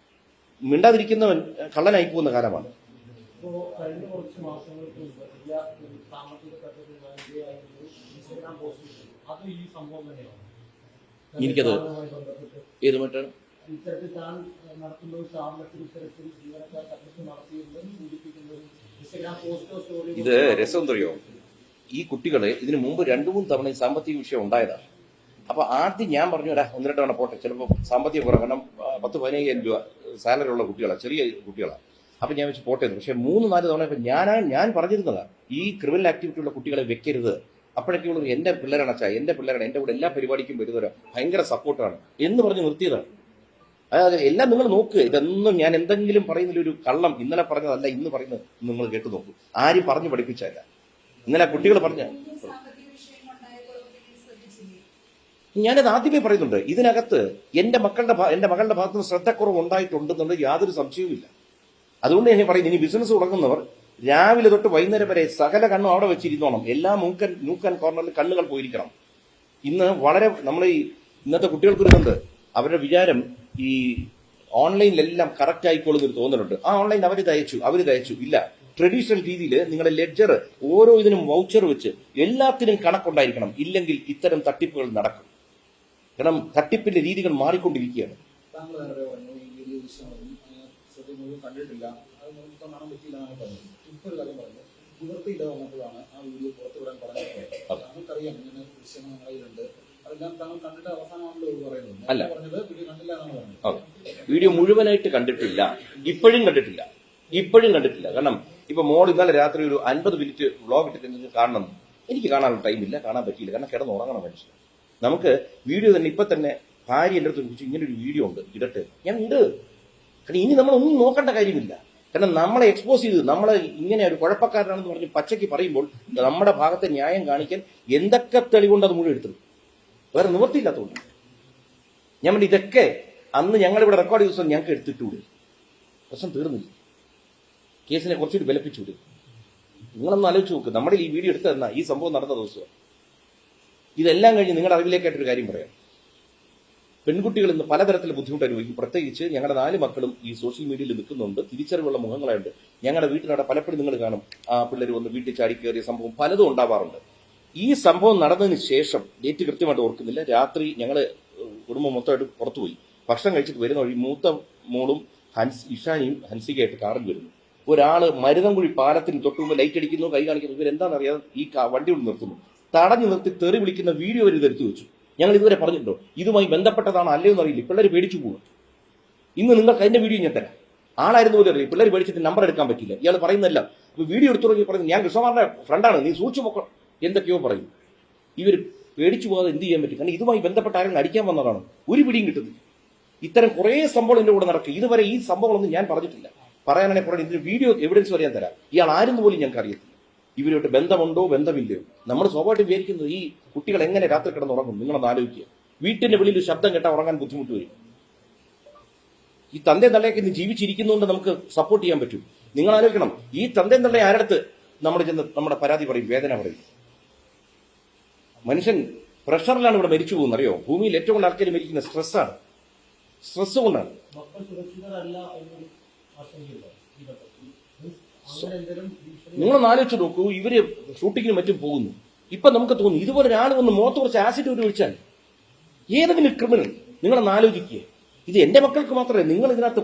മിണ്ടാതിരിക്കുന്നവൻ കള്ളനായി പോകുന്ന കാലമാണ്. ഇപ്പോ കഴിഞ്ഞ കുറച്ച് മാസങ്ങൾക്ക് മുമ്പ് വലിയ സാമ്പത്തിക തട്ടിപ്പ് ഇൻസ്റ്റാഗ്രാം പോസ്റ്റ് ചെയ്തു. അത് ഈ സംഭവം തന്നെയാണ്. എനിക്കത് ഏത് മറ്റാണ് ഇത്തരത്തിൽ താൻ നടത്തുന്ന ഒരു സ്ഥാപനത്തിൽ ഇത്തരത്തിൽ ജീവനക്കാർ തട്ടിപ്പ് നടത്തിയെന്ന് സൂചിപ്പിക്കുന്ന ഒരു ഇൻസ്റ്റാഗ്രാം പോസ്റ്റോ സ്റ്റോറിയോ. ഇത് രസം എന്തറിയോ? ഈ കുട്ടികളെ ഇതിനു മുമ്പ് 2-3 തവണ ഈ സാമ്പത്തിക വിഷയം ഉണ്ടായതാണ്. അപ്പൊ ആദ്യം ഞാൻ പറഞ്ഞു, 1-2 തവണ പോട്ടെ, ചിലപ്പോൾ സാമ്പത്തിക കുറവ്, കാരണം 10-15,000 രൂപ സാലറി ഉള്ള കുട്ടികളാണ്, ചെറിയ കുട്ടികളാണ്. അപ്പൊ ഞാൻ വെച്ച് പോട്ടെ. പക്ഷെ 3-4 തവണ ഇപ്പൊ ഞാൻ പറഞ്ഞിരുന്നതാണ്, ഈ ക്രിമിനൽ ആക്ടിവിറ്റി ഉള്ള കുട്ടികളെ വെക്കരുത്. അപ്പോഴൊക്കെയുള്ളത് എന്റെ പിള്ളേരാണ് അച്ഛാ, എന്റെ പിള്ളേരാണ്, എന്റെ കൂടെ എല്ലാ പരിപാടിക്കും വരുന്നവരാ, ഭയങ്കര സപ്പോർട്ടാണ് എന്ന് പറഞ്ഞ് നിർത്തിയതാണ്. അതായത് എല്ലാം നിങ്ങൾ നോക്ക്. ഇതൊന്നും ഞാൻ എന്തെങ്കിലും പറയുന്നതിലൊരു കള്ളം ഇന്നലെ പറഞ്ഞതല്ല, ഇന്ന് പറയുന്നത് നിങ്ങൾ കേട്ടു നോക്കൂ. ആരും പറഞ്ഞു പഠിപ്പിച്ചല്ല. ഇന്നലെ കുട്ടികൾ പറഞ്ഞ ഞാനത് ആദ്യമേ പറയുന്നുണ്ട്. ഇതിനകത്ത് എന്റെ മകളുടെ ഭാഗത്ത് നിന്ന് ശ്രദ്ധക്കുറവ് ഉണ്ടായിട്ടുണ്ടെന്നുള്ളത് യാതൊരു സംശയവുമില്ല. അതുകൊണ്ട് ഞാൻ പറയുന്നത്, ഇനി ബിസിനസ് തുടങ്ങുന്നവർ രാവിലെ തൊട്ട് വൈകുന്നേരം വരെ സകല കണ്ണും അവിടെ വെച്ചിരുന്നോണം. എല്ലാ മൂക്കൻ കോർണറിൽ കണ്ണുകൾ പോയിരിക്കണം. ഇന്ന് വളരെ നമ്മൾ ഈ ഇന്നത്തെ കുട്ടികൾക്കൊരുന്നുണ്ട്, അവരുടെ വിചാരം ഈ ഓൺലൈനിലെല്ലാം കറക്റ്റ് ആയിക്കോളും എന്ന് തോന്നുന്നുണ്ട്. ആ ഓൺലൈൻ അവർ തയ്ച്ചു ഇല്ല. ട്രഡീഷണൽ രീതിയിൽ നിങ്ങളുടെ ലെഡ്ജർ ഓരോ ഇതിനും വൗച്ചർ വെച്ച് എല്ലാത്തിനും കണക്കുണ്ടായിരിക്കണം. ഇല്ലെങ്കിൽ ഇത്തരം തട്ടിപ്പുകൾ നടക്കും. കാരണം തട്ടിപ്പിന്റെ രീതികൾ മാറിക്കൊണ്ടിരിക്കുകയാണ്. താങ്കൾ നേരത്തെ പറഞ്ഞു ഈ വീഡിയോ ദൃശ്യങ്ങളും സത്യം മുഴുവൻ കണ്ടിട്ടില്ല, അത് നമുക്ക് കാണാൻ പറ്റിയില്ല എന്നാണ് പറഞ്ഞത്. ഇപ്പൊ ഒരു കാര്യം പറഞ്ഞു, നിവൃത്തിയില്ല വന്നപ്പോഴാണ് ആ വീഡിയോ പുറത്തുവിടാൻ പറഞ്ഞത്. നമുക്കറിയാം ഇങ്ങനെ ദൃശ്യങ്ങൾ നിലയിലുണ്ട്, അതെല്ലാം താങ്കൾ കണ്ടിട്ട് അവസാനമാണല്ലോ ഇത് പറയുന്നത്. അല്ല, പറഞ്ഞത് വീഡിയോ കണ്ടില്ല എന്നാണ് പറഞ്ഞത്. വീഡിയോ മുഴുവനായിട്ട് കണ്ടിട്ടില്ല, ഇപ്പോഴും കണ്ടിട്ടില്ല. കാരണം ഇപ്പൊ മോൾ ഇന്നലെ രാത്രി ഒരു 50 മിനിറ്റ് വ്ളോഗ് ഇട്ടിട്ട് കാണണം. എനിക്ക് കാണാനുള്ള ടൈമില്ല, കാണാൻ പറ്റിയില്ല. കാരണം കിടന്നുറങ്ങണം മനുഷ്യൻ. നമുക്ക് വീഡിയോ തന്നെ ഇപ്പൊ തന്നെ ഭാര്യ എൻ്റെ അടുത്ത് ചോദിച്ചു, ഇങ്ങനെ ഒരു വീഡിയോ ഉണ്ട്, ഇടട്ടെ. ഞാൻ ഉണ്ട്. കാരണം ഇനി നമ്മളൊന്നും നോക്കേണ്ട കാര്യമില്ല. കാരണം നമ്മളെ എക്സ്പോസ് ചെയ്ത് നമ്മളെ ഇങ്ങനെ ഒരു കുഴപ്പക്കാരനാണെന്ന് പറഞ്ഞ് പച്ചയ്ക്ക് പറയുമ്പോൾ നമ്മുടെ ഭാഗത്തെ ന്യായം കാണിക്കാൻ എന്തൊക്കെ തെളിവുണ്ട് അത് മുഴുവൻ എടുത്തു. വേറെ നിവൃത്തിയില്ലാത്തതുകൊണ്ട് ഞാൻ പറഞ്ഞു, ഇതൊക്കെ അന്ന് ഞങ്ങളിവിടെ റെക്കോർഡ് ചെയ്ത ദിവസം ഞങ്ങൾക്ക് എടുത്തിട്ടുകൂടി. പ്രശ്നം തീർന്നില്ല. കേസിനെ കുറച്ചുകൂടി ബലപ്പിച്ചുകൂടി. നിങ്ങളൊന്ന് ആലോചിച്ച് നോക്ക്, നമ്മുടെ ഈ വീഡിയോ എടുത്തു തന്ന ഈ സംഭവം നടന്ന ദിവസം ഇതെല്ലാം കഴിഞ്ഞ് നിങ്ങളുടെ അറിവിലേക്കായിട്ടൊരു കാര്യം പറയാം. പെൺകുട്ടികൾ ഇന്ന് പലതരത്തിലുള്ള ബുദ്ധിമുട്ട് അനുഭവിക്കും. പ്രത്യേകിച്ച് ഞങ്ങളുടെ 4 മക്കളും ഈ സോഷ്യൽ മീഡിയയിൽ നിൽക്കുന്നുണ്ട്, തിരിച്ചറിവുള്ള മുഖങ്ങളായുണ്ട്. ഞങ്ങളുടെ വീട്ടിനവിടെ പലപ്പോഴും നിങ്ങൾ കാണും, ആ പിള്ളേർ വന്ന് വീട്ടിൽ ചാടി കയറിയ സംഭവം പലതും ഉണ്ടാവാറുണ്ട്. ഈ സംഭവം നടന്നതിന് ശേഷം ഡേറ്റ് കൃത്യമായിട്ട് ഓർക്കുന്നില്ല, രാത്രി ഞങ്ങൾ കുടുംബം മൊത്തമായിട്ട് പുറത്തുപോയി ഭക്ഷണം കഴിച്ചിട്ട് വരുന്ന വഴി മൂത്ത മോളും ഇഷാനിയും ഹൻസികയായിട്ട് കാറിൽ വരുന്നു. ഒരാള് മരുതൻകുഴി പാലത്തിന് തൊട്ട് മുമ്പ് ലൈറ്റ് അടിക്കുന്നു, കൈ കാണിക്കുന്നു. ഇവരെന്താണെന്നറിയാതെ ഈ വണ്ടി കൊണ്ട് നിർത്തുന്നു, തടഞ്ഞു നിർത്തി തെറി വിളിക്കുന്ന വീഡിയോ വരെ ഇതെടുത്തു വെച്ചു. ഞങ്ങൾ ഇതുവരെ പറഞ്ഞിട്ടുണ്ടോ ഇതുമായി ബന്ധപ്പെട്ടതാണോ അല്ലയോ എന്നറിയില്ല. പിള്ളേർ പേടിച്ചു പോകും. ഇന്ന് നിങ്ങൾക്ക് അതിന്റെ വീഡിയോ ഞാൻ തരാം. ആളായിരുന്നു പോലും അറിയില്ല. പിള്ളേർ പേടിച്ചിട്ട് നമ്പർ എടുക്കാൻ പറ്റില്ല. ഇയാൾ പറയുന്നതല്ല. വീഡിയോ എടുത്തു തുടങ്ങി പറയുന്നത് ഞാൻ കൃഷ്ണകുമാറിന്റെ ഫ്രണ്ടാണ്, നീ സൂക്ഷിച്ചു പൊക്കണം, എന്തൊക്കെയോ പറയും. ഇവർ പേടിച്ചു പോകാതെ എന്ത് ചെയ്യാൻ പറ്റും? കാരണം ഇതുമായി ബന്ധപ്പെട്ട ആരെങ്കിലും അടിക്കാൻ വന്നതാണ്. ഒരു പിടിയും കിട്ടുന്നില്ല. ഇത്തരം കുറേ സംഭവം എന്റെ കൂടെ നടക്കും. ഇതുവരെ ഈ സംഭവങ്ങളൊന്നും ഞാൻ പറഞ്ഞിട്ടില്ല. പറയാനാണെങ്കിൽ കുറേ ഇതിന് വീഡിയോ എവിഡൻസ് വരെ ഞാൻ തരാം. ഇയാൾ ആരെന്ന് പോലും ഞങ്ങൾക്ക് അറിയത്തില്ല. ഇവരുമായിട്ട് ബന്ധമുണ്ടോ ബന്ധമില്ലയോ? നമ്മൾ സ്വാഭാവികമായിട്ട് വിചാരിക്കുന്നത് ഈ കുട്ടികൾ എങ്ങനെ രാത്രി കിടന്നുറങ്ങും? നിങ്ങളൊന്ന് ആലോചിക്കുക. വീട്ടിന്റെ വെളിയിൽ ശബ്ദം കേട്ടാൽ ഉറങ്ങാൻ ബുദ്ധിമുട്ട് വരും. ഈ തന്തയും തള്ളയൊക്കെ ഇന്ന് ജീവിച്ചിരിക്കുന്നതുകൊണ്ട് നമുക്ക് സപ്പോർട്ട് ചെയ്യാൻ പറ്റും. നിങ്ങൾ ആലോചിക്കണം, ഈ തന്തയും തള്ളയെ ആരടുത്ത് നമ്മൾ ചെന്ന് നമ്മുടെ പരാതി പറയും, വേദന പറയും. മനുഷ്യൻ പ്രഷറിലാണ് ഇവിടെ മരിച്ചു പോകുന്നത്. അറിയോ, ഭൂമിയിൽ ഏറ്റവും കൂടുതൽ ആൾക്കാർ മരിക്കുന്ന സ്ട്രെസ്സാണ്. സ്ട്രെസ് കൊണ്ടാണ്. മക്കൾ സുരക്ഷിതരല്ല എന്നൊരു ആശങ്കയില്ല ഈ ഘട്ടത്തിൽ. അങ്ങനെ എന്തെങ്കിലും ഭീഷണി നിങ്ങളൊന്ന് ആലോചിച്ച് നോക്കൂ, ഇവര് ഷൂട്ടിങ്ങിനും മറ്റും പോകുന്നു. ഇപ്പൊ നമുക്ക് തോന്നുന്നു ഇതുപോലെ ഒരാൾ വന്ന് മുഖത്ത് കുറച്ച് ആസിഡ് ഒരു ഒഴിച്ചാൽ ഏതെങ്കിലും ക്രിമിനൽ, നിങ്ങളൊന്ന് ആലോചിക്കുക. ഇത് എന്റെ മക്കൾക്ക് മാത്രമേ, നിങ്ങൾ ഇതിനകത്ത്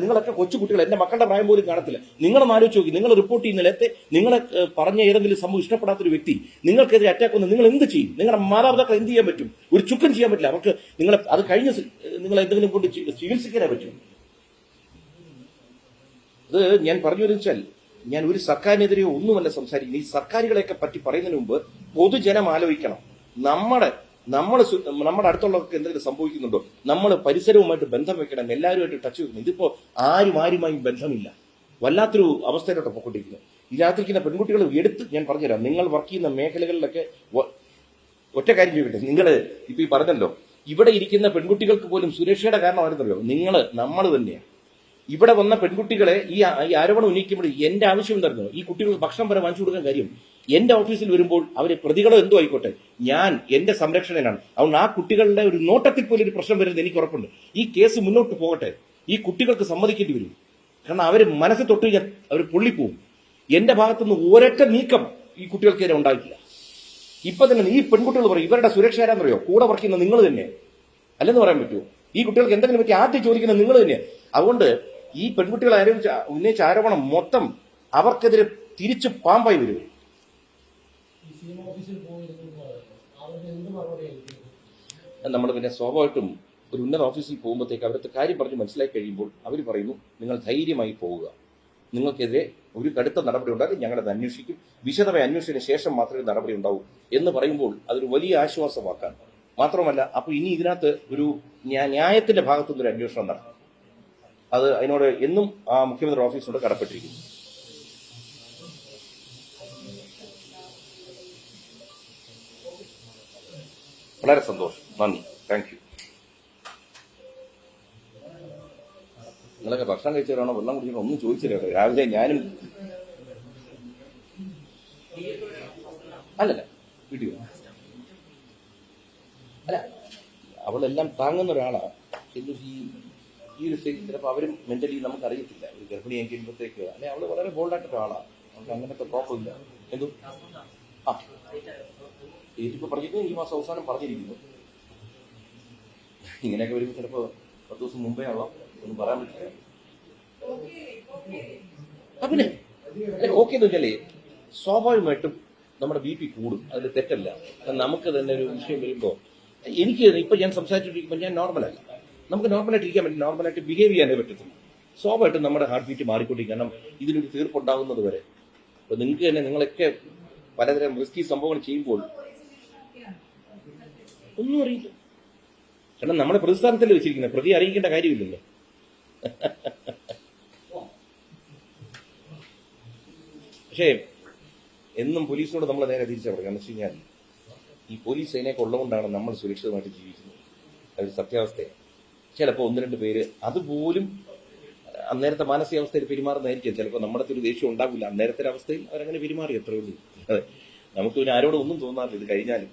നിങ്ങളൊക്കെ കൊച്ചുകുട്ടികൾ, എന്റെ മക്കളുടെ പ്രായം പോലും കാണത്തില്ല. നിങ്ങളൊന്ന് ആലോചിച്ച് നോക്കി, നിങ്ങൾ റിപ്പോർട്ട് ചെയ്യുന്നിടത്തെ നിങ്ങളെ പറഞ്ഞ ഏതെങ്കിലും സംഭവം ഇഷ്ടപ്പെടാത്തൊരു വ്യക്തി നിങ്ങൾക്കെതിരെ അറ്റാക്ക് വന്ന് നിങ്ങൾ എന്ത് ചെയ്യും? നിങ്ങളുടെ മാതാപിതാക്കൾ എന്ത് ചെയ്യാൻ പറ്റും? ഒരു ചുക്കും ചെയ്യാൻ പറ്റില്ല. അവർക്ക് നിങ്ങളെ അത് കഴിഞ്ഞ് നിങ്ങൾ എന്തെങ്കിലും കൊണ്ട് ചികിത്സിക്കാനേ പറ്റും. അത് ഞാൻ പറഞ്ഞു വെച്ചാൽ, ഞാൻ ഒരു സർക്കാരിനെതിരെയോ ഒന്നുമല്ല സംസാരിക്കുന്നത്. ഈ സർക്കാരുകളെയൊക്കെ പറ്റി പറയുന്നതിന് മുമ്പ് പൊതുജനം ആലോചിക്കണം. നമ്മുടെ അടുത്തുള്ളവർക്ക് എന്തെങ്കിലും സംഭവിക്കുന്നുണ്ടോ? നമ്മൾ പരിസരവുമായിട്ട് ബന്ധം വെക്കണം, എല്ലാവരുമായിട്ട് ടച്ച് വെക്കണം. ഇതിപ്പോ ആരുമായും ബന്ധമില്ല. വല്ലാത്തൊരു അവസ്ഥയിലോട്ട് പൊക്കൊണ്ടിരിക്കുന്നത്. ഇതിനകത്തിരിക്കുന്ന പെൺകുട്ടികൾ ഞാൻ പറഞ്ഞുതരാം. നിങ്ങൾ വർക്ക് ചെയ്യുന്ന മേഖലകളിലൊക്കെ ഒറ്റ കാര്യം ചോദിക്കട്ടെ. നിങ്ങൾ ഇപ്പൊ ഈ പറഞ്ഞല്ലോ, ഇവിടെ ഇരിക്കുന്ന പെൺകുട്ടികൾക്ക് പോലും സുരക്ഷയുടെ കാരണമായിരുന്നല്ലോ നമ്മൾ തന്നെയാണ്. ഇവിടെ വന്ന പെൺകുട്ടികളെ ഈ ആരോപണം ഉന്നയിക്കുമ്പോൾ എന്റെ ആവശ്യം എന്തായിരുന്നു? ഈ കുട്ടികൾക്ക് ഭക്ഷണം വരെ വാങ്ങിച്ചു കൊടുക്കാൻ കാര്യം എന്റെ ഓഫീസിൽ വരുമ്പോൾ അവര് പ്രതികളോ എന്തോ ആയിക്കോട്ടെ, ഞാൻ എന്റെ സംരക്ഷണനാണ്. അതുകൊണ്ട് ആ കുട്ടികളുടെ ഒരു നോട്ടത്തിൽ പോലും ഒരു പ്രശ്നം വരുന്നത് എനിക്ക് ഉറപ്പുണ്ട്. ഈ കേസ് മുന്നോട്ട് പോകട്ടെ. ഈ കുട്ടികൾക്ക് സമ്മതിക്കേണ്ടി വരും. കാരണം അവര് മനസ്സിൽ തൊട്ട് കഴിഞ്ഞാൽ അവർ പൊള്ളിപ്പോവും. എന്റെ ഭാഗത്തുനിന്ന് ഒരൊറ്റ നീക്കം ഈ കുട്ടികൾക്കെതിരെ ഉണ്ടായിട്ടില്ല. ഇപ്പൊ തന്നെ ഈ പെൺകുട്ടികൾ പറയും ഇവരുടെ സുരക്ഷ ആരാന്നറിയോ? കൂടെ വർക്ക് ചെയ്യുന്ന നിങ്ങൾ തന്നെ അല്ലെന്ന് പറയാൻ പറ്റുമോ? ഈ കുട്ടികൾക്ക് എന്തെങ്കിലും പറ്റി ആദ്യം ചോദിക്കുന്നത് നിങ്ങൾ തന്നെ. അതുകൊണ്ട് ഈ പെൺകുട്ടികൾ ഉന്നയിച്ച ആരോപണം മൊത്തം അവർക്കെതിരെ തിരിച്ച് പാമ്പായി വരും. ഈ സിഎം ഓഫീസിൽ പോയിരുന്നു അവർക്ക് എന്ത് മറുപടിയായിരിക്കും? നമ്മൾ പിന്നെ സ്വാഭാവികമായിട്ടും ഒരു ഉന്നത ഓഫീസിൽ പോകുമ്പോഴത്തേക്ക് അവരുടെ കാര്യം പറഞ്ഞ് മനസ്സിലാക്കി കഴിയുമ്പോൾ അവർ പറയുന്നു, നിങ്ങൾ ധൈര്യമായി പോവുക, നിങ്ങൾക്കെതിരെ ഒരു കടുത്ത നടപടി ഉണ്ടാകും, ഞങ്ങളത് അന്വേഷിക്കും, വിശദമായി അന്വേഷിച്ചതിന് ശേഷം മാത്രമേ നടപടി ഉണ്ടാവൂ എന്ന് പറയുമ്പോൾ അതൊരു വലിയ ആശ്വാസമാക്കാൻ മാത്രമല്ല. അപ്പൊ ഇനി ഇതിനകത്ത് ഒരു ന്യായത്തിന്റെ ഭാഗത്തുനിന്നൊരു അന്വേഷണം നടക്കും. അത് അതിനോട് എന്നും ആ മുഖ്യമന്ത്രി ഓഫീസിനോട് കടപ്പെട്ടിരിക്കുന്നു. വളരെ സന്തോഷം, നന്ദി, താങ്ക് യു. നിങ്ങളൊക്കെ ഭക്ഷണം കഴിച്ചവരാണോ വെള്ളം കുടിക്കണോ ഒന്നും ചോദിച്ചില്ല. രാവിലെ ഞാനും അല്ലല്ല വീഡിയോ അല്ല, അവളെല്ലാം താങ്ങുന്ന ഒരാളാണ്. ഈ ഒരു സ്റ്റേജിൽ ചിലപ്പോൾ അവരും മെന്റലി നമുക്കറിയത്തില്ല. ഒരു ഗർഭിണിയായി കഴിയുമ്പോഴത്തേക്ക് അല്ലെ അവള് വളരെ ബോൾഡായിട്ടൊരു ആളാണ്. നമുക്ക് അങ്ങനത്തെ പ്രോബ്ലം ഇല്ല. എന്തോ ഇപ്പൊ പറഞ്ഞിരിക്കുന്നു, ഈ മാസം അവസാനം പറഞ്ഞിരിക്കുന്നു. ഇങ്ങനെയൊക്കെ വരുമ്പോൾ ചിലപ്പോൾ 10 ദിവസം മുമ്പേ ആവാം, ഒന്നും പറയാൻ പറ്റില്ല. പിന്നെ ഓക്കെ എന്ന് വെച്ചാലേ സ്വാഭാവികമായിട്ടും നമ്മുടെ BP കൂടും, അതിൽ തെറ്റല്ല. നമുക്ക് തന്നെ ഒരു വിഷയം വരുമ്പോൾ എനിക്ക് ഇപ്പൊ ഞാൻ സംസാരിച്ചിട്ടിരിക്കുമ്പോൾ ഞാൻ നോർമലല്ല. നമുക്ക് നോർമലായിട്ട് ഇരിക്കാൻ പറ്റും, നോർമലായിട്ട് ബിഹേവ് ചെയ്യാനേ പറ്റത്തില്ല. സ്വാഭാവികമായിട്ടും നമ്മുടെ ഹാർട്ട് ബീറ്റ് മാറിക്കൊണ്ടിരിക്കും. കാരണം ഇതിനൊരു തീർപ്പുണ്ടാകുന്നത് വരെ. അപ്പൊ നിങ്ങൾക്ക് തന്നെ നിങ്ങളൊക്കെ പലതരം റിസ്കി സംഭവങ്ങൾ ചെയ്യുമ്പോൾ ഒന്നും അറിയില്ല. കാരണം നമ്മളെ പ്രതിസ്ഥാനത്തല്ലേ വെച്ചിരിക്കുന്നത്, പ്രതി അറിയിക്കേണ്ട കാര്യമില്ലല്ലോ. പക്ഷേ എന്നും പോലീസിനോട് നമ്മൾ നേരെ തിരിച്ചാൽ പറയാം. എന്ന് വെച്ച് കഴിഞ്ഞാൽ ഈ പോലീസ് സേനയൊക്കെ ഉള്ളതുകൊണ്ടാണ് നമ്മൾ സുരക്ഷിതമായിട്ട് ജീവിക്കുന്നത്. അതൊരു സത്യാവസ്ഥയാണ്. ചിലപ്പോൾ 1-2 പേര് അതുപോലും അന്നേരത്തെ മാനസികാവസ്ഥയിൽ പെരുമാറുന്നതായിരിക്കും. ചിലപ്പോൾ നമ്മുടെ ഒരു ദേഷ്യം ഉണ്ടാവില്ല, അന്നേരത്തെ അവസ്ഥയിൽ അവരങ്ങനെ പെരുമാറി, അത്രേ ഉള്ളൂ. അതെ, നമുക്ക് പിന്നെ ആരോടും ഒന്നും തോന്നാറില്ല ഇത് കഴിഞ്ഞാലും.